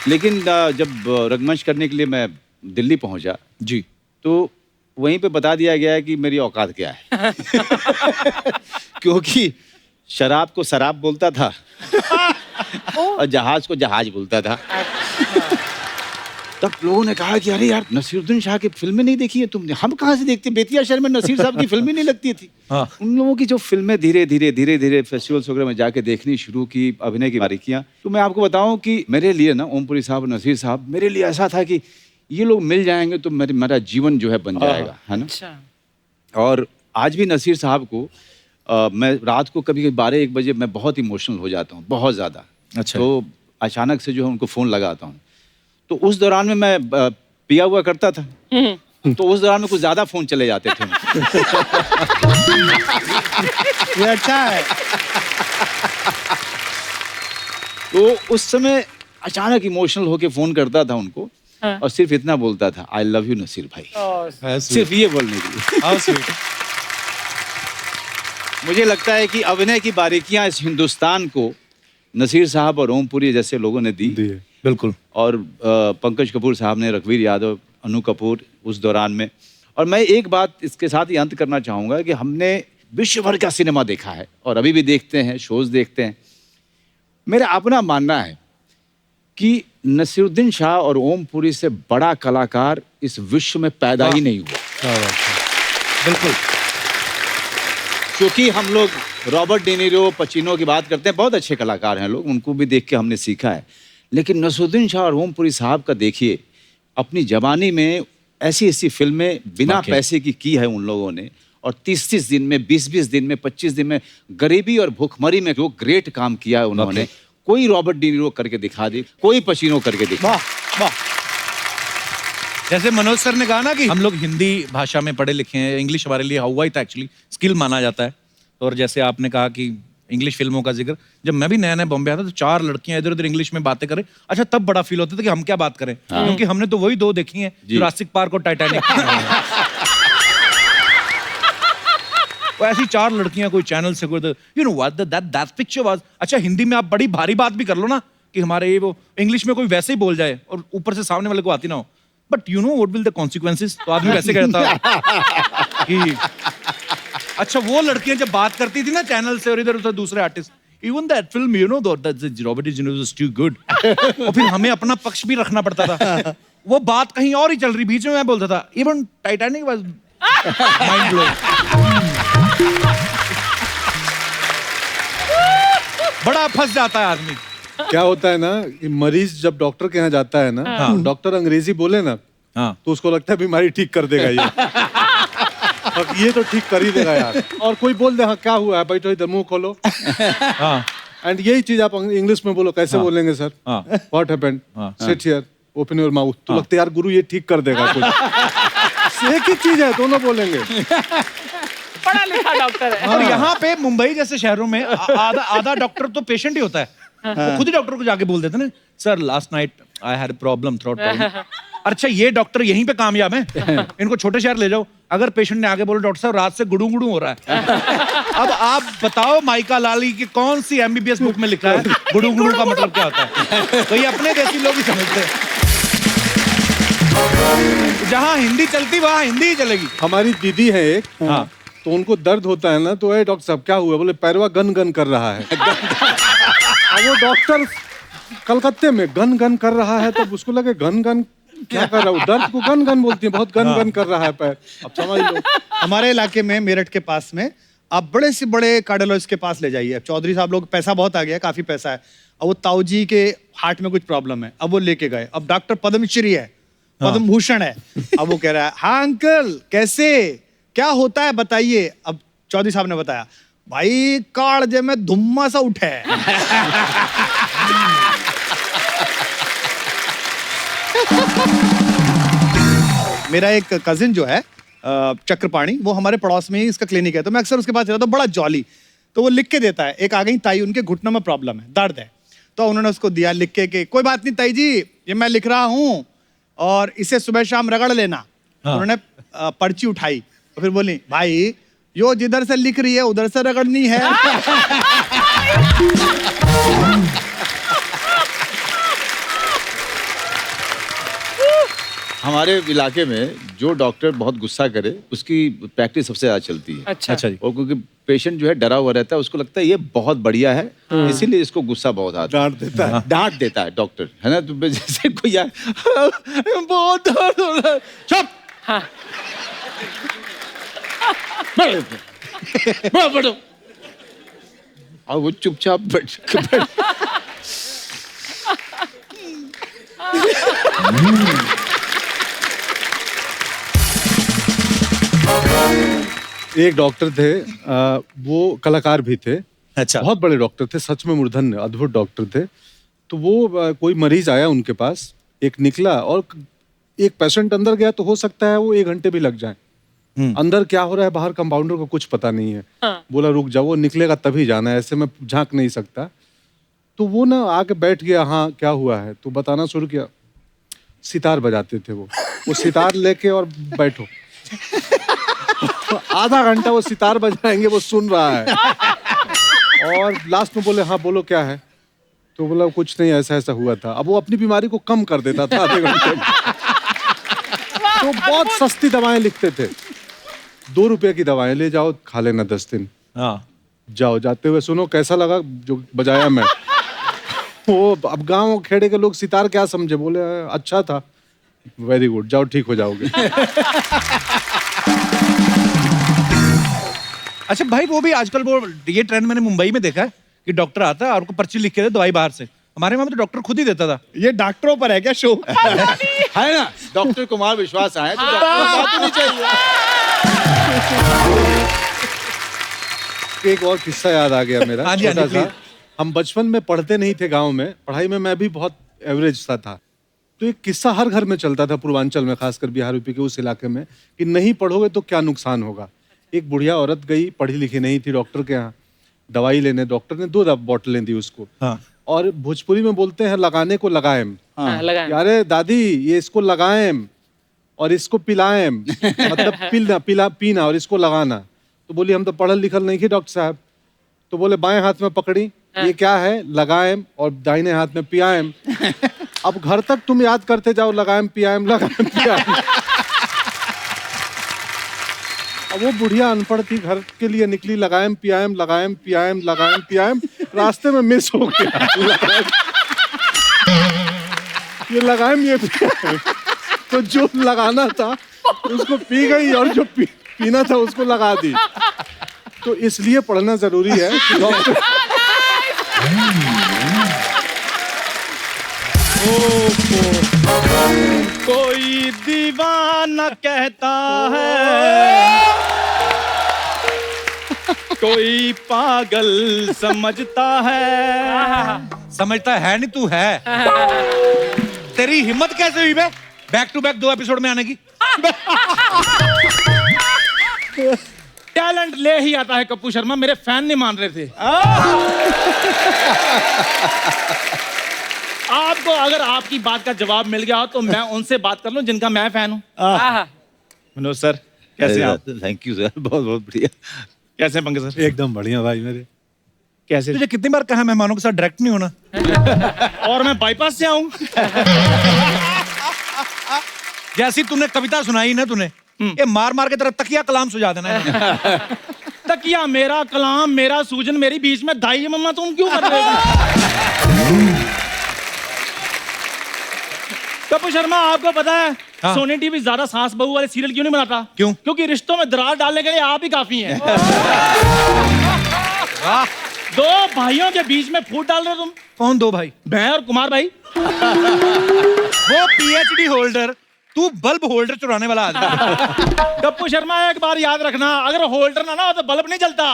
Speaker 5: लेकिन जब रंगमंच करने के लिए मैं दिल्ली पहुंचा
Speaker 1: जी,
Speaker 5: तो वहीं पे बता दिया गया है कि मेरी औकात क्या है। क्योंकि शराब को शराब बोलता था और जहाज को जहाज बोलता था। तब लोगों ने कहा कि अरे यार नसीरुद्दीन शाह की फिल्में नहीं देखी है तुमने। हम कहाँ से देखते, बेतिया शहर में नसीर साहब की फिल्में नहीं लगती थी।
Speaker 1: हाँ।
Speaker 5: उन लोगों की जो फिल्में धीरे धीरे फेस्टिवल्स वगैरह में जाके देखनी शुरू की, अभिनय की बारीकियां, तो मैं आपको बताऊं कि मेरे लिए ना ओमपुरी साहब और नसीर साहब मेरे लिए ऐसा था कि ये लोग मिल जाएंगे तो मेरा जीवन जो है बन जाएगा, है ना।
Speaker 2: अच्छा।
Speaker 5: और आज भी नसीर साहब को मैं रात को कभी 12-1 बजे मैं बहुत इमोशनल हो जाता हूँ, बहुत ज़्यादा।
Speaker 1: अच्छा।
Speaker 5: तो अचानक से जो है उनको फ़ोन लगाता हूँ, तो उस दौरान में मैं पिया हुआ करता था, तो उस दौरान में कुछ ज़्यादा फ़ोन चले जाते थे।
Speaker 3: ये अच्छा है।
Speaker 5: तो उस समय अचानक इमोशनल होके फ़ोन करता था उनको,
Speaker 2: हाँ।
Speaker 5: और सिर्फ इतना बोलता था, आई लव यू नसीर भाई। सिर्फ ये बोलने के लिए। मुझे लगता है कि अभिनय की बारीकियां इस हिंदुस्तान को नसीर साहब और ओमपुरी जैसे लोगों ने दी।
Speaker 1: बिल्कुल।
Speaker 5: और पंकज कपूर साहब ने, रणवीर यादव, अनु कपूर उस दौरान में। और मैं एक बात इसके साथ ही अंत करना चाहूँगा कि हमने विश्व भर का सिनेमा देखा है और अभी भी देखते हैं, शोज देखते हैं। मेरा अपना मानना है कि नसीरुद्दीन शाह और ओमपुरी से बड़ा कलाकार इस विश्व में पैदा ही नहीं हुआ।
Speaker 1: बिल्कुल।
Speaker 5: क्योंकि हम लोग रॉबर्ट डेनिरो, पचिनो की बात करते हैं, बहुत अच्छे कलाकार हैं लोग, उनको भी देख के हमने सीखा है। लेकिन नसीरुद्दीन शाह और ओमपुरी साहब का देखिए, अपनी जवानी में ऐसी ऐसी फिल्में बिना पैसे की है उन लोगों ने, और 30-30 दिन में, 20-20 दिन में, 25 दिन में गरीबी और भूखमरी में जो ग्रेट काम किया है उन्होंने। कोई रॉबर्ट डेनिरो करके दिखा दे, कोई पचिनो करके दिखा।
Speaker 3: वाह।
Speaker 1: जैसे मनोज सर ने कहा ना कि हम लोग हिंदी भाषा में पढ़े लिखे हैं, इंग्लिश हमारे लिए हवा ही था, एक्चुअली स्किल माना जाता है। और जैसे आपने कहा कि इंग्लिश फिल्मों का जिक्र, जब मैं भी नया नया बॉम्बे आता तो 4 लड़कियां इधर उधर इंग्लिश में बातें करें, अच्छा तब बड़ा फील होता था कि हम क्या बात करें, क्योंकि हमने तो वही 2 देखी हैं, जुरासिक पार्क और टाइटैनिक। वो ऐसी 4 लड़कियां कोई चैनल से कोई, you know what that picture was. अच्छा हिंदी में आप बड़ी भारी बात भी कर लो ना कि हमारे ये वो, इंग्लिश में कोई वैसे ही बोल जाए और ऊपर से सामने वाले को आती ना हो, but you know what will the consequences, तो आदमी वैसे कहता कि अच्छा वो लड़कियां जब बात करती थी ना चैनल से और इधर उधर दूसरे artist, even that film you know that Robert De Niro was too good, और फिर हमें अपना पक्ष भी रखना पड़ता था। वो बात कहीं और ही चल रही, बीच में मैं बोलता था even Titanic was mind blowing. बड़ा फंस जाता है आदमी।
Speaker 6: क्या होता है ना कि मरीज जब डॉक्टर के यहाँ जाता है ना, डॉक्टर अंग्रेजी बोले ना, तो उसको लगता है बीमारी ठीक कर देगा ये। और ये तो ठीक कर ही देगा यार। और कोई बोल दे हाँ क्या हुआ है, बैठो इधर मुंह खोलो, एंड यही चीज आप इंग्लिश में बोलो, कैसे बोलेंगे sir, what happened, sit here, open your mouth, तो लगता है यार गुरु ये ठीक कर देगा कुछ। एक ही चीज है, दोनों बोलेंगे।
Speaker 2: पढ़ा लिखा डॉक्टर है।
Speaker 1: और यहाँ पे मुंबई जैसे शहरों में आधा डॉक्टर तो पेशेंट ही होता है, वो खुद ही डॉक्टर को जाके बोल देते ना, sir last night I had problem, throat problem. अच्छा ये डॉक्टर यहीं पे कामयाब है, इनको छोटे शहर ले जाओ। अगर पेशेंट ने आगे बोला डॉक्टर साहब रात से गुड़ू गुड़ू हो रहा है, अब आप बताओ माइका लाली की कौन सी MBBS बुक में लिखा है गुड़ू गुड़ू का मतलब क्या होता है? तो ये अपने देसी लोग ही समझते हैं। जहाँ हिंदी चलती वहाँ हिंदी ही चलेगी।
Speaker 6: हमारी दीदी है एक,
Speaker 1: हाँ।
Speaker 6: तो उनको दर्द होता है ना, तो ए डॉक्टर साहब क्या हुआ, बोले पैरवा गन गन कर रहा है। वो डॉक्टर कलकत्ते में गन गन कर रहा है, तब उसको लगे गन गन क्या कर रहा हूँ, दर्द को गन गन बोलती है, बहुत गन गन कर रहा है पैर। अब समझ लो।
Speaker 3: हमारे इलाके में, मेरठ के पास में, आप बड़े से बड़े कार्डियोलॉजिस्ट के पास ले जाइए। अब चौधरी साहब लोग, पैसा बहुत आ गया, काफी पैसा है, अब वो ताऊ जी के हार्ट में कुछ प्रॉब्लम है, अब वो लेके गए। अब डॉक्टर पद्मश्री है, पद्म भूषण है, अब वो कह रहा है हाँ अंकल कैसे, क्या होता है बताइए। अब चौधरी साहब ने बताया, भाई कालजे में धुम्मा सा उठे। मेरा एक कजिन जो है चक्रपाणी, वो हमारे पड़ोस में ही इसका क्लिनिक है, तो मैं अक्सर उसके पास जाता हूँ, बड़ा जॉली। तो वो लिख के देता है, एक आ गई ताई, उनके घुटनों में प्रॉब्लम है, दर्द है, तो उन्होंने उसको दिया लिख के कि कोई बात नहीं ताई जी, ये मैं लिख रहा हूँ और इसे सुबह शाम रगड़ लेना। उन्होंने पर्ची उठाई और फिर बोली भाई यो जिधर से लिख रही है उधर से रगड़नी है।
Speaker 5: हमारे इलाके में जो डॉक्टर बहुत गुस्सा करे उसकी प्रैक्टिस सबसे ज्यादा चलती है।
Speaker 2: अच्छा
Speaker 1: अच्छा जी।
Speaker 5: और क्योंकि पेशेंट जो है डरा हुआ रहता है, उसको लगता है ये बहुत बढ़िया है, इसीलिए इसको गुस्सा बहुत आता है,
Speaker 6: डांट देता है।
Speaker 5: डांट देता है डॉक्टर, है ना। तो जैसे कोई यार बहुत दर्द हो रहा है, चुप,
Speaker 2: हाँ।
Speaker 5: बैठो। और वो चुपचाप बैठ
Speaker 6: एक डॉक्टर थे, वो कलाकार भी थे।
Speaker 1: अच्छा।
Speaker 6: बहुत बड़े डॉक्टर थे, सच में मूर्धन्य अद्भुत डॉक्टर थे। तो वो कोई मरीज आया उनके पास, एक निकला और एक पेशेंट अंदर गया, तो हो सकता है वो 1 घंटे भी लग जाए। अंदर क्या हो रहा है बाहर कंपाउंडर को कुछ पता नहीं है।
Speaker 2: हाँ।
Speaker 6: बोला रुक जाओ, वो निकलेगा तभी जाना है, ऐसे मैं झांक नहीं सकता। तो वो ना आके बैठ गया, हाँ क्या हुआ है, तो बताना शुरू किया। सितार बजाते थे वो सितार लेके और बैठो आधा घंटा वो सितार बजाएंगे, वो सुन रहा है। और लास्ट में बोले हाँ बोलो क्या है, तो बोला कुछ नहीं, ऐसा ऐसा हुआ था। अब वो अपनी बीमारी को कम कर देता था आधे घंटे में। तो बहुत सस्ती दवाएं लिखते थे, 2 रुपए की दवाएं, ले जाओ खा लेना 10 दिन।
Speaker 1: हाँ।
Speaker 6: जाओ, जाते हुए सुनो कैसा लगा जो बजाया मैं। वो अब गांव खेड़े के लोग सितार क्या समझे, बोले अच्छा था, वेरी गुड, जाओ ठीक हो जाओगे।
Speaker 1: अच्छा भाई, वो भी आजकल वो ये ट्रेंड मैंने मुंबई में देखा है कि डॉक्टर आता है और उनको पर्ची लिख के दे दवाई बाहर से। हमारे वहां में तो डॉक्टर खुद ही देता था।
Speaker 3: ये डॉक्टरों पर है क्या शो?
Speaker 5: है ना। डॉक्टर कुमार विश्वास आए तो डॉक्टर को बात नहीं चाहिए।
Speaker 6: एक और किस्सा याद आ गया मेरा,
Speaker 1: हाँ जी, हाँ जी,
Speaker 6: छोटा सा।
Speaker 1: प्लीज।
Speaker 6: हम बचपन में पढ़ते नहीं थे गांव में, पढ़ाई में मैं भी बहुत एवरेज सा था। तो एक किस्सा हर घर में चलता था पूर्वांचल में, खासकर बिहार यूपी के उस इलाके में, कि नहीं पढ़ोगे तो क्या नुकसान होगा। एक बुढ़िया औरत गई, पढ़ी लिखी नहीं थी, डॉक्टर के यहाँ दवाई लेने। डॉक्टर ने 2 बोतलें दी उसको।
Speaker 1: हाँ।
Speaker 6: और भोजपुरी में बोलते हैं लगाने को लगाएम।
Speaker 2: हाँ, लगाएं।
Speaker 6: अरे दादी ये इसको लगाएम और इसको पिलाएम, मतलब पीना और इसको लगाना। तो बोली हम तो पढ़ल लिखल नहीं थे डॉक्टर साहब। तो बोले बाएं हाथ में पकड़ी, ये क्या है, लगाएम, और दाहिने हाथ में पियाएम। अब घर तक तुम याद करते जाओ, लगाएम पियाएम लगाएम पियाएम। अब वो बुढ़िया अनपढ़ थी, घर के लिए निकली, लगाएम पियाएम लगाएम पियाएम लगाएम पियाएम, रास्ते में मिस हो गया। ये लगाएम ये पियाएम, तो जो लगाना था उसको पी गई और जो पीना था उसको लगा दी। तो इसलिए पढ़ना जरूरी है कि डॉक्टर
Speaker 5: कोई दीवाना कहता है, कोई पागल समझता है।
Speaker 1: समझता है नहीं, तू है। तेरी हिम्मत कैसे हुई बे बैक टू बैक 2 एपिसोड में आने की?
Speaker 5: टैलेंट ले ही आता है कप्पू शर्मा, मेरे फैन नहीं मान रहे थे। आपको अगर आपकी बात का जवाब मिल गया हो तो मैं उनसे बात कर लूं जिनका मैं फैन हूं।
Speaker 2: हाँ।
Speaker 5: मनोज सर कैसे हैं आप? थैंक यू सर, बहुत बहुत बढ़िया। कैसे हैं पंकज सर?
Speaker 6: एकदम बढ़िया भाई मेरे।
Speaker 5: कैसे?
Speaker 1: तुझे कितनी बार कहा मेहमानों के साथ डायरेक्ट नहीं होना?
Speaker 5: और मैं बाईपास से आऊं?
Speaker 1: जैसी तूने कविता सुनाई ना तूने, ये मार मार के तेरा तकिया कलाम सुझा देना है।
Speaker 5: तकिया मेरा कलाम मेरा सूजन मेरी बीच में दाई है, मम्मा तुम क्यों कर रहे हो? कपूर शर्मा आपको पता है
Speaker 1: हाँ।
Speaker 5: सोनी टीवी ज्यादा सास बहू वाले सीरियल क्यों नहीं बनाता?
Speaker 1: क्यों?
Speaker 5: क्योंकि रिश्तों में दरार डालने के लिए आप ही काफी हैं। 2 भाइयों के बीच में फूट डाल रहे हो तुम।
Speaker 1: कौन 2 भाई?
Speaker 5: मैं और कुमार भाई।
Speaker 1: वो PhD होल्डर, तू बल्ब होल्डर चुराने वाला आदमी।
Speaker 5: कप्पू शर्मा एक बार याद रखना, अगर होल्डर ना हो तो बल्ब नहीं जलता।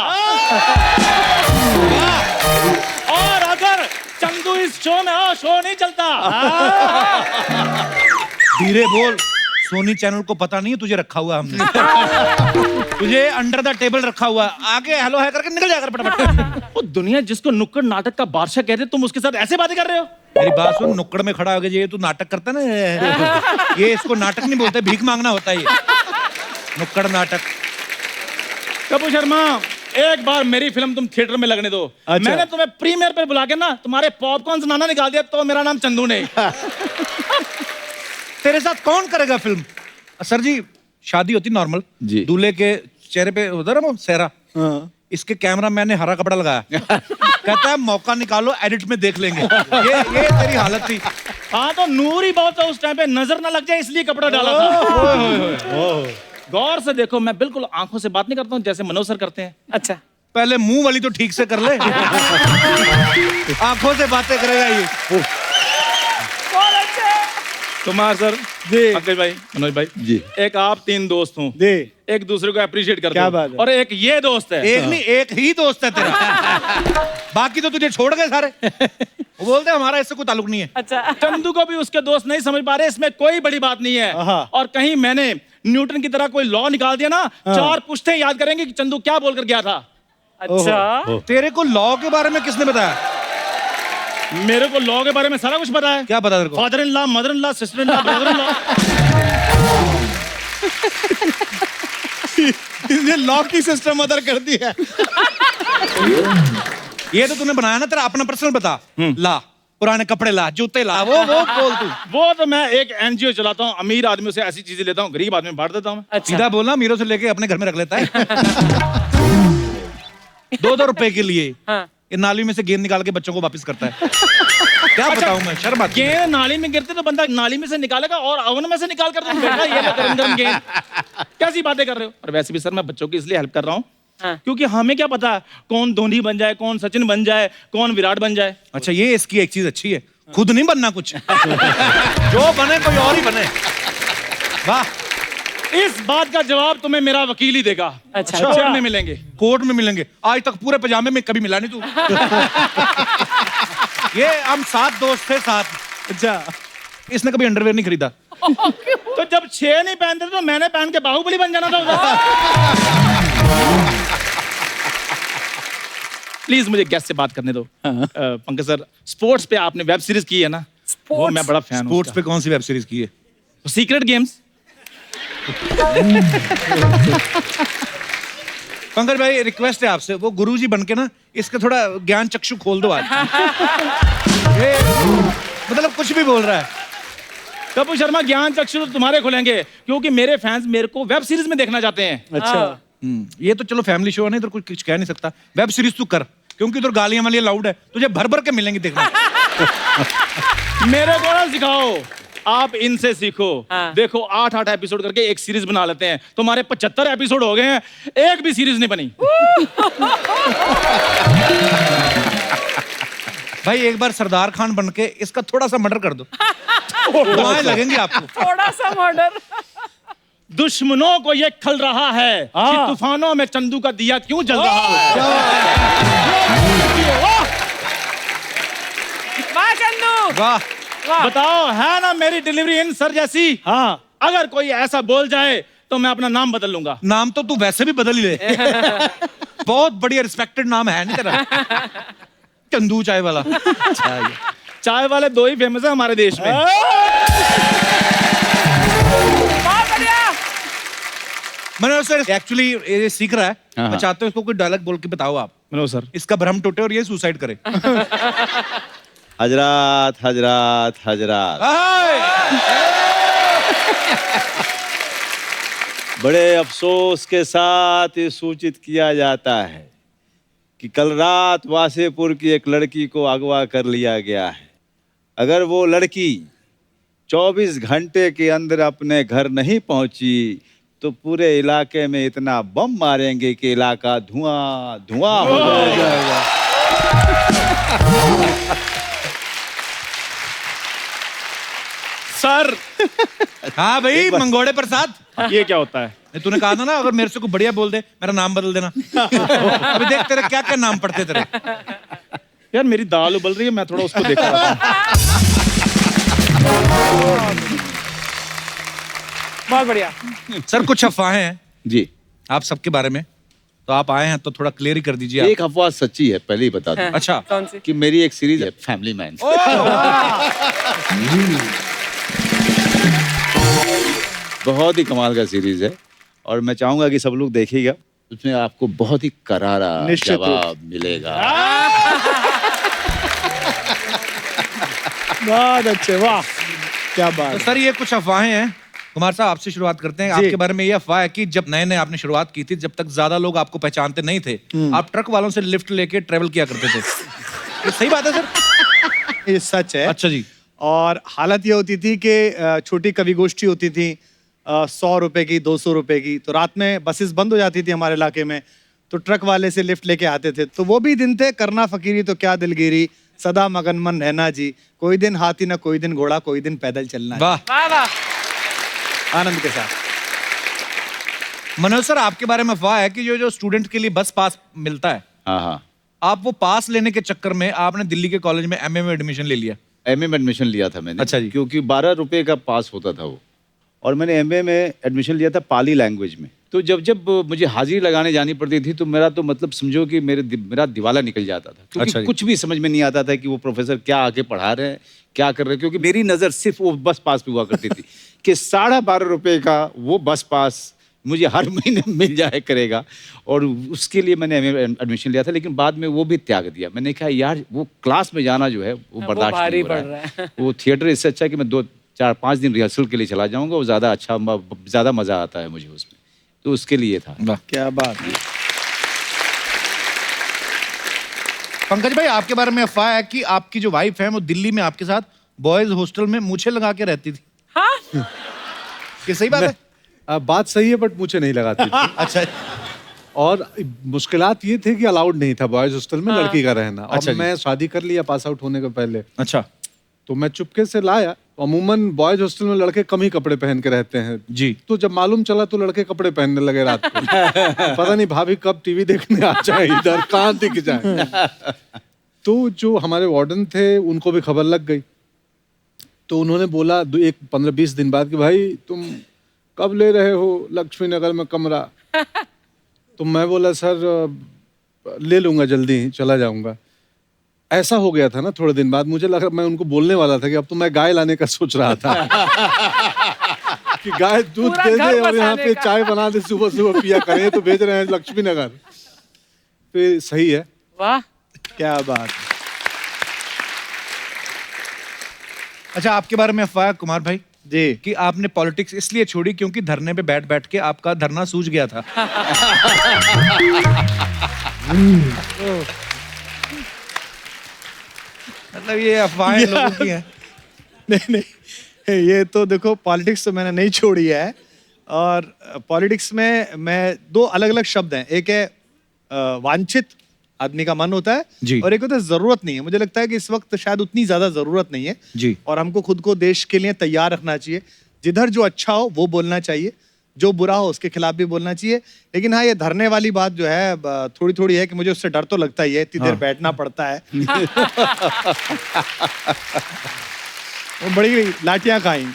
Speaker 5: और अगर चंदू इस शो में हो, शो नहीं चलता।
Speaker 1: धीरे बोल, सोनी चैनल को पता नहीं है तुझे रखा हुआ हमने। तुझे अंडर द टेबल रखा हुआ, आगे हेलो है करके निकल जाकर फटाफट।
Speaker 5: वो दुनिया जिसको नुक्कड़ नाटक का बादशाह कहते, तुम उसके साथ ऐसे बातें कर रहे हो?
Speaker 1: मेरी बात सुन, नुक्कड़ में खड़ा हो गया, ये तू नाटक करता है ना, ये इसको नाटक नहीं बोलते, भीख मांगना होता है ये, नुक्कड़ नाटक।
Speaker 5: कपूर शर्मा एक बार मेरी फिल्म तुम थिएटर में लगने दो।
Speaker 1: अच्छा।
Speaker 5: मैंने तुम्हें प्रीमियर पे बुला के ना तुम्हारे पॉपकॉर्न से नाना निकाल दिया तो मेरा नाम चंदू नहीं।
Speaker 1: तेरे साथ कौन करेगा फिल्म? सर जी शादी होती नॉर्मल,
Speaker 5: जी।
Speaker 1: दूल्हे के चेहरे पे होता ना वो सेहरा, इसके कैमरामैन ने हरा कपड़ा लगाया। कहता है मौका निकालो, एडिट में देख लेंगे। ये तेरी हालत थी।
Speaker 5: हाँ तो नूर ही बहुत था उस टाइम पे, नजर ना लग जाए इसलिए कपड़ा डाला था। गौर से देखो, मैं बिल्कुल आंखों से बात नहीं करता हूँ जैसे मनोज सर करते हैं।
Speaker 2: अच्छा,
Speaker 1: पहले मुंह वाली तो ठीक से कर ले। आंखों से बातें करेगा ये।
Speaker 2: बहुत अच्छे।
Speaker 5: कुमार सर
Speaker 3: जी।
Speaker 5: पंकज भाई, मनोज भाई
Speaker 7: जी।
Speaker 5: एक आप 3 दोस्त हूँ,
Speaker 3: जी।
Speaker 5: एक दूसरे को अप्रिशिएट करते
Speaker 3: क्या
Speaker 5: हो।
Speaker 3: बात है।
Speaker 5: और एक ये दोस्त है।
Speaker 1: एक नहीं, एक ही दोस्त है तेरा। बाकी तो तुझे छोड़ गए सारे। वो बोलते हैं हमारा इससे कोई ताल्लुक नहीं है।
Speaker 2: अच्छा,
Speaker 5: चंदू को भी उसके दोस्त नहीं समझ पा रहे, इसमें कोई बड़ी बात नहीं है। और कहीं मैंने न्यूटन की तरह कोई लॉ निकाल दिया ना, 4 पुश्ते याद करेंगे कि चंदू क्या बोलकर गया था।
Speaker 2: अच्छा।
Speaker 1: तेरे को लॉ के बारे में किसने बताया?
Speaker 5: मेरे को लॉ के बारे में सारा कुछ पता है।
Speaker 1: क्या पता तेरे को?
Speaker 5: Father in law, mother in law, sister in law, brother in law.
Speaker 3: इसने लॉ की सिस्टम मदर कर दी है।
Speaker 1: ये तो तूने बनाया ना, तेरा अपना पर्सनल बता। ला, पुराने कपड़े ला, जूते ला, वो बोल तू।
Speaker 5: वो तो मैं एक एनजीओ चलाता हूँ, अमीर आदमियों से ऐसी चीजें लेता हूँ, गरीब आदमी बांट देता हूँ।
Speaker 2: अच्छा।
Speaker 1: सीधा बोलना, मीरों से लेके अपने घर में रख लेता है। 2-2 रुपए के लिए
Speaker 2: हाँ।
Speaker 1: ये नाली में से गेंद निकाल के बच्चों को वापस करता है। क्या बताऊं मैं, शर्म आती है।
Speaker 5: गेंद नाली में गिरते तो बंदा नाली में से निकालेगा और ओवन में से निकाल कर तुम बेटा ये लो गरम गरम गेंद। कैसी बातें कर रहे हो। और वैसे भी सर मैं बच्चों की इसलिए हेल्प कर रहा हूँ
Speaker 2: हाँ।
Speaker 5: क्योंकि हमें क्या पता कौन धोनी बन जाए, कौन सचिन बन जाए, कौन विराट बन जाए।
Speaker 1: अच्छा, ये इसकी एक चीज अच्छी है, खुद नहीं बनना कुछ। जो बने कोई और ही बने। वाह।
Speaker 5: इस बात का जवाब तुम्हें मेरा वकील ही देगा।
Speaker 2: अच्छा।
Speaker 5: कोर्ट में मिलेंगे।
Speaker 1: कोर्ट में मिलेंगे। आज तक पूरे पजामे में कभी मिला नहीं तू। ये हम 7 दोस्त थे, 7।
Speaker 3: अच्छा।
Speaker 1: इसने कभी अंडरवेयर नहीं खरीदा।
Speaker 5: तो जब 6 नहीं पहनते तो मैंने पहन के बाहुबली बन जाना था उधर। प्लीज मुझे गेस्ट से बात करने दो। पंकज सर, स्पोर्ट्स पे आपने वेब सीरीज की है ना, वो मैं बड़ा फैन हूँ।
Speaker 1: स्पोर्ट्स पे कौन सी वेब सीरीज की है?
Speaker 5: Secret games.
Speaker 1: पंकज भाई, रिक्वेस्ट है आपसे, वो गुरुजी बन के ना इसका थोड़ा ज्ञान चक्षु खोल दो आज। ये मतलब कुछ भी बोल रहा है।
Speaker 5: कपूर शर्मा, ज्ञान चक्षु तो तुम्हारे खुलेंगे क्योंकि मेरे फैंस मेरे को वेब सीरीज में देखना चाहते हैं।
Speaker 3: अच्छा।
Speaker 1: ये तो चलो फैमिली शो है ना, इधर कुछ कह नहीं सकता। वेब सीरीज तू कर, क्योंकि उधर गालियां वाली लाउड है, तुझे भर भर के मिलेंगी देखना।
Speaker 5: मेरे को ना सिखाओ, आप इनसे सीखो।
Speaker 2: हाँ।
Speaker 5: देखो 8-8 एपिसोड करके एक सीरीज बना लेते हैं। तुम्हारे 75 एपिसोड हो गए हैं, एक भी सीरीज नहीं बनी।
Speaker 1: भाई एक बार सरदार खान बन के इसका थोड़ा सा मर्डर कर दो, दुआएं लगेंगी आपको।
Speaker 2: थोड़ा सा मर्डर।
Speaker 5: दुश्मनों को ये खल रहा है कि तूफानों में चंदू का दिया क्यों जल रहा है।
Speaker 2: वाह चंदू,
Speaker 1: वाह।
Speaker 2: वाह।
Speaker 5: बताओ, है ना मेरी डिलीवरी इन सर जैसी।
Speaker 3: हाँ।
Speaker 5: अगर कोई ऐसा बोल जाए तो मैं अपना नाम बदल लूंगा।
Speaker 1: नाम तो तू वैसे भी बदल ही ले। बहुत बढ़िया रिस्पेक्टेड नाम है नहीं तेरा, चंदू चाय वाला।
Speaker 5: चाय वाले 2 ही फेमस है हमारे देश में।
Speaker 2: बहुत बढ़िया।
Speaker 1: मनोज सर एक्चुअली ये सीख रहा है,
Speaker 7: हाँ।
Speaker 1: मैं चाहता हूँ इसको कोई डायलॉग बोल के बताओ आप,
Speaker 5: मनोज सर।
Speaker 1: इसका भ्रम टूटे और ये सुसाइड करे।
Speaker 7: हजरात हजरात हजरात, बड़े अफसोस के साथ ये सूचित किया जाता है कि कल रात वासेपुर की एक लड़की को अगवा कर लिया गया है। अगर वो लड़की 24 घंटे के अंदर अपने घर नहीं पहुंची तो पूरे इलाके में इतना बम मारेंगे कि इलाका धुआं धुआं हो जाएगा।
Speaker 5: सर,
Speaker 1: हाँ भाई, मंगोड़े प्रसाद।
Speaker 5: ये क्या होता है?
Speaker 1: तूने कहा था ना अगर मेरे से कोई बढ़िया बोल दे मेरा नाम बदल देना। अभी देख तेरे क्या क्या नाम पड़ते तेरे।
Speaker 5: यार मेरी दाल उबल रही है, मैं थोड़ा उसको देख रहा था।
Speaker 2: बहुत बढ़िया।
Speaker 1: सर कुछ अफवाहें हैं
Speaker 7: जी,
Speaker 1: आप सबके बारे में, तो आप आए हैं तो थोड़ा क्लियर ही कर दीजिए आप।
Speaker 7: एक अफवाह सच्ची है, पहले ही बता दूं
Speaker 1: अच्छा,
Speaker 2: कौन सी?
Speaker 7: कि मेरी एक सीरीज है फैमिली मैन। बहुत ही कमाल का सीरीज है और मैं चाहूंगा कि सब लोग देखिएगा, उसमें आपको बहुत ही करारा
Speaker 3: निश्चित रूप।
Speaker 7: जवाब मिलेगा।
Speaker 3: बहुत अच्छे, वाह क्या
Speaker 1: तो
Speaker 3: बात।
Speaker 1: सर ये कुछ अफवाहें हैं कुमार साहब आपसे शुरुआत करते हैं।
Speaker 3: जी।
Speaker 1: आपके बारे में ये अफवाह है कि जब नए नए आपने शुरुआत की थी, जब तक ज्यादा लोग आपको पहचानते नहीं थे, आप ट्रक वालों से लिफ्ट लेके ट्रेवल किया करते थे। ये सही बात है सर?
Speaker 3: ये सच है।
Speaker 1: अच्छा जी।
Speaker 3: और हालत ये होती थी कि छोटी कवि गोष्ठी होती थी, 100 रुपए की, 200 रुपए की। तो रात में बसेस बंद हो जाती थी हमारे इलाके में, तो ट्रक वाले से लिफ्ट लेके आते थे। तो वो भी दिन थे, करना फकीरी तो क्या दिलगिरी, सदा मगन मन रहना जी, कोई दिन हाथी ना कोई दिन घोड़ा, कोई दिन पैदल चलना जी।
Speaker 1: वाह।
Speaker 2: वाह वाह।
Speaker 3: आनंद के साथ।
Speaker 1: मनोज सर, आपके बारे में अफवाह है कि जो जो स्टूडेंट के लिए बस पास मिलता है,
Speaker 5: हाँ हाँ,
Speaker 1: आप वो पास लेने के चक्कर में आपने दिल्ली के कॉलेज में एमए में एडमिशन ले लिया।
Speaker 5: एमए में एडमिशन लिया था मैंने।
Speaker 1: अच्छा जी।
Speaker 5: क्योंकि 12 रुपए का पास होता था वो, और मैंने एमए में एडमिशन लिया था पाली लैंग्वेज में। तो जब जब मुझे हाजिरी लगाने जानी पड़ती थी तो मेरा तो मतलब समझो कि मेरा दिवाला निकल जाता था, क्योंकि
Speaker 1: अच्छा जी।
Speaker 5: कुछ भी समझ में नहीं आता था कि वो प्रोफेसर क्या आके पढ़ा रहे हैं, क्या कर रहे हैं। क्योंकि मेरी नज़र सिर्फ वो बस पास पे हुआ करती थी कि 12.5 रुपए का वो बस पास मुझे हर महीने मिल जाए करेगा, और उसके लिए मैंने एमए एडमिशन लिया था। लेकिन बाद में वो भी त्याग दिया। मैंने कहा यार वो क्लास में जाना जो है वो बर्दाश्त
Speaker 2: भारी
Speaker 5: नहीं हो
Speaker 2: पड़
Speaker 5: रहा है।
Speaker 2: रहा है।
Speaker 5: वो थिएटर इससे अच्छा है कि मैं 2-4-5 दिन रिहर्सल के लिए चला जाऊंगा, वो ज़्यादा अच्छा, ज़्यादा मज़ा आता है मुझे उसमें, तो उसके लिए था।
Speaker 1: वाह।
Speaker 3: क्या बात है।
Speaker 1: पंकज भाई, आपके बारे में अफवाह है कि आपकी जो वाइफ है वो दिल्ली में आपके साथ बॉयज हॉस्टल में मूछें लगा के रहती थी।
Speaker 2: हाँ।
Speaker 1: ये सही बात है?
Speaker 6: बात सही है, बट मुझे नहीं लगाती थी।
Speaker 1: अच्छा।
Speaker 6: और मुश्किलात ये थे कि अलाउड नहीं था बॉयज हॉस्टल में लड़की का रहना।
Speaker 1: अच्छा
Speaker 6: और
Speaker 1: जी।
Speaker 6: मैं शादी कर लिया पास आउट होने के पहले,
Speaker 1: अच्छा
Speaker 6: तो मैं चुपके से लाया। अमूमन बॉयज हॉस्टल में लड़के कम ही कपड़े पहन के रहते हैं
Speaker 1: जी।
Speaker 6: तो जब मालूम चला तो लड़के कपड़े पहनने लगे रात को। पता नहीं भाभी कब टीवी देखने आ जाए, इधर कहाँ दिख जाए। तो जो हमारे वार्डन थे उनको भी खबर लग गई, तो उन्होंने बोला 15-20 दिन बाद कि भाई तुम कब ले रहे हो लक्ष्मी नगर में कमरा। तो मैं बोला सर ले लूंगा, जल्दी ही चला जाऊंगा। ऐसा हो गया था ना, थोड़े दिन बाद मुझे लगा, मैं उनको बोलने वाला था कि अब तो मैं गाय लाने का सोच रहा था कि गाय दूध
Speaker 2: पूरा
Speaker 6: दे
Speaker 2: घर
Speaker 6: दे और यहाँ
Speaker 2: बसाने
Speaker 6: पे
Speaker 2: का।
Speaker 6: चाय बना दे, सुबह सुबह पिया करें। तो भेज रहे हैं लक्ष्मी नगर, तो ये सही है।
Speaker 2: वाह।
Speaker 3: क्या बात है।
Speaker 1: अच्छा, आपके बारे में अफवाह है कुमार भाई
Speaker 3: जी।
Speaker 1: कि आपने पॉलिटिक्स इसलिए छोड़ी क्योंकि धरने पे बैठ बैठ के आपका धरना सूज गया था। मतलब ये अफवाहें लोगों की हैं।
Speaker 3: नहीं नहीं, ये तो देखो, पॉलिटिक्स तो मैंने नहीं छोड़ी है। और पॉलिटिक्स में मैं 2 अलग अलग शब्द हैं। एक है वांछित, आदमी का मन होता है
Speaker 1: जी।
Speaker 3: और एक होता है जरूरत नहीं है। मुझे लगता है कि इस वक्त शायद उतनी ज्यादा जरूरत नहीं है
Speaker 1: जी।
Speaker 3: और हमको खुद को देश के लिए तैयार रखना चाहिए। जिधर जो अच्छा हो वो बोलना चाहिए, जो बुरा हो उसके खिलाफ भी बोलना चाहिए। लेकिन हाँ, ये धरने वाली बात जो है थोड़ी थोड़ी है कि मुझे उससे डर तो लगता ही है, इतनी देर बैठना पड़ता है। वो बड़ी लाठियां खाई।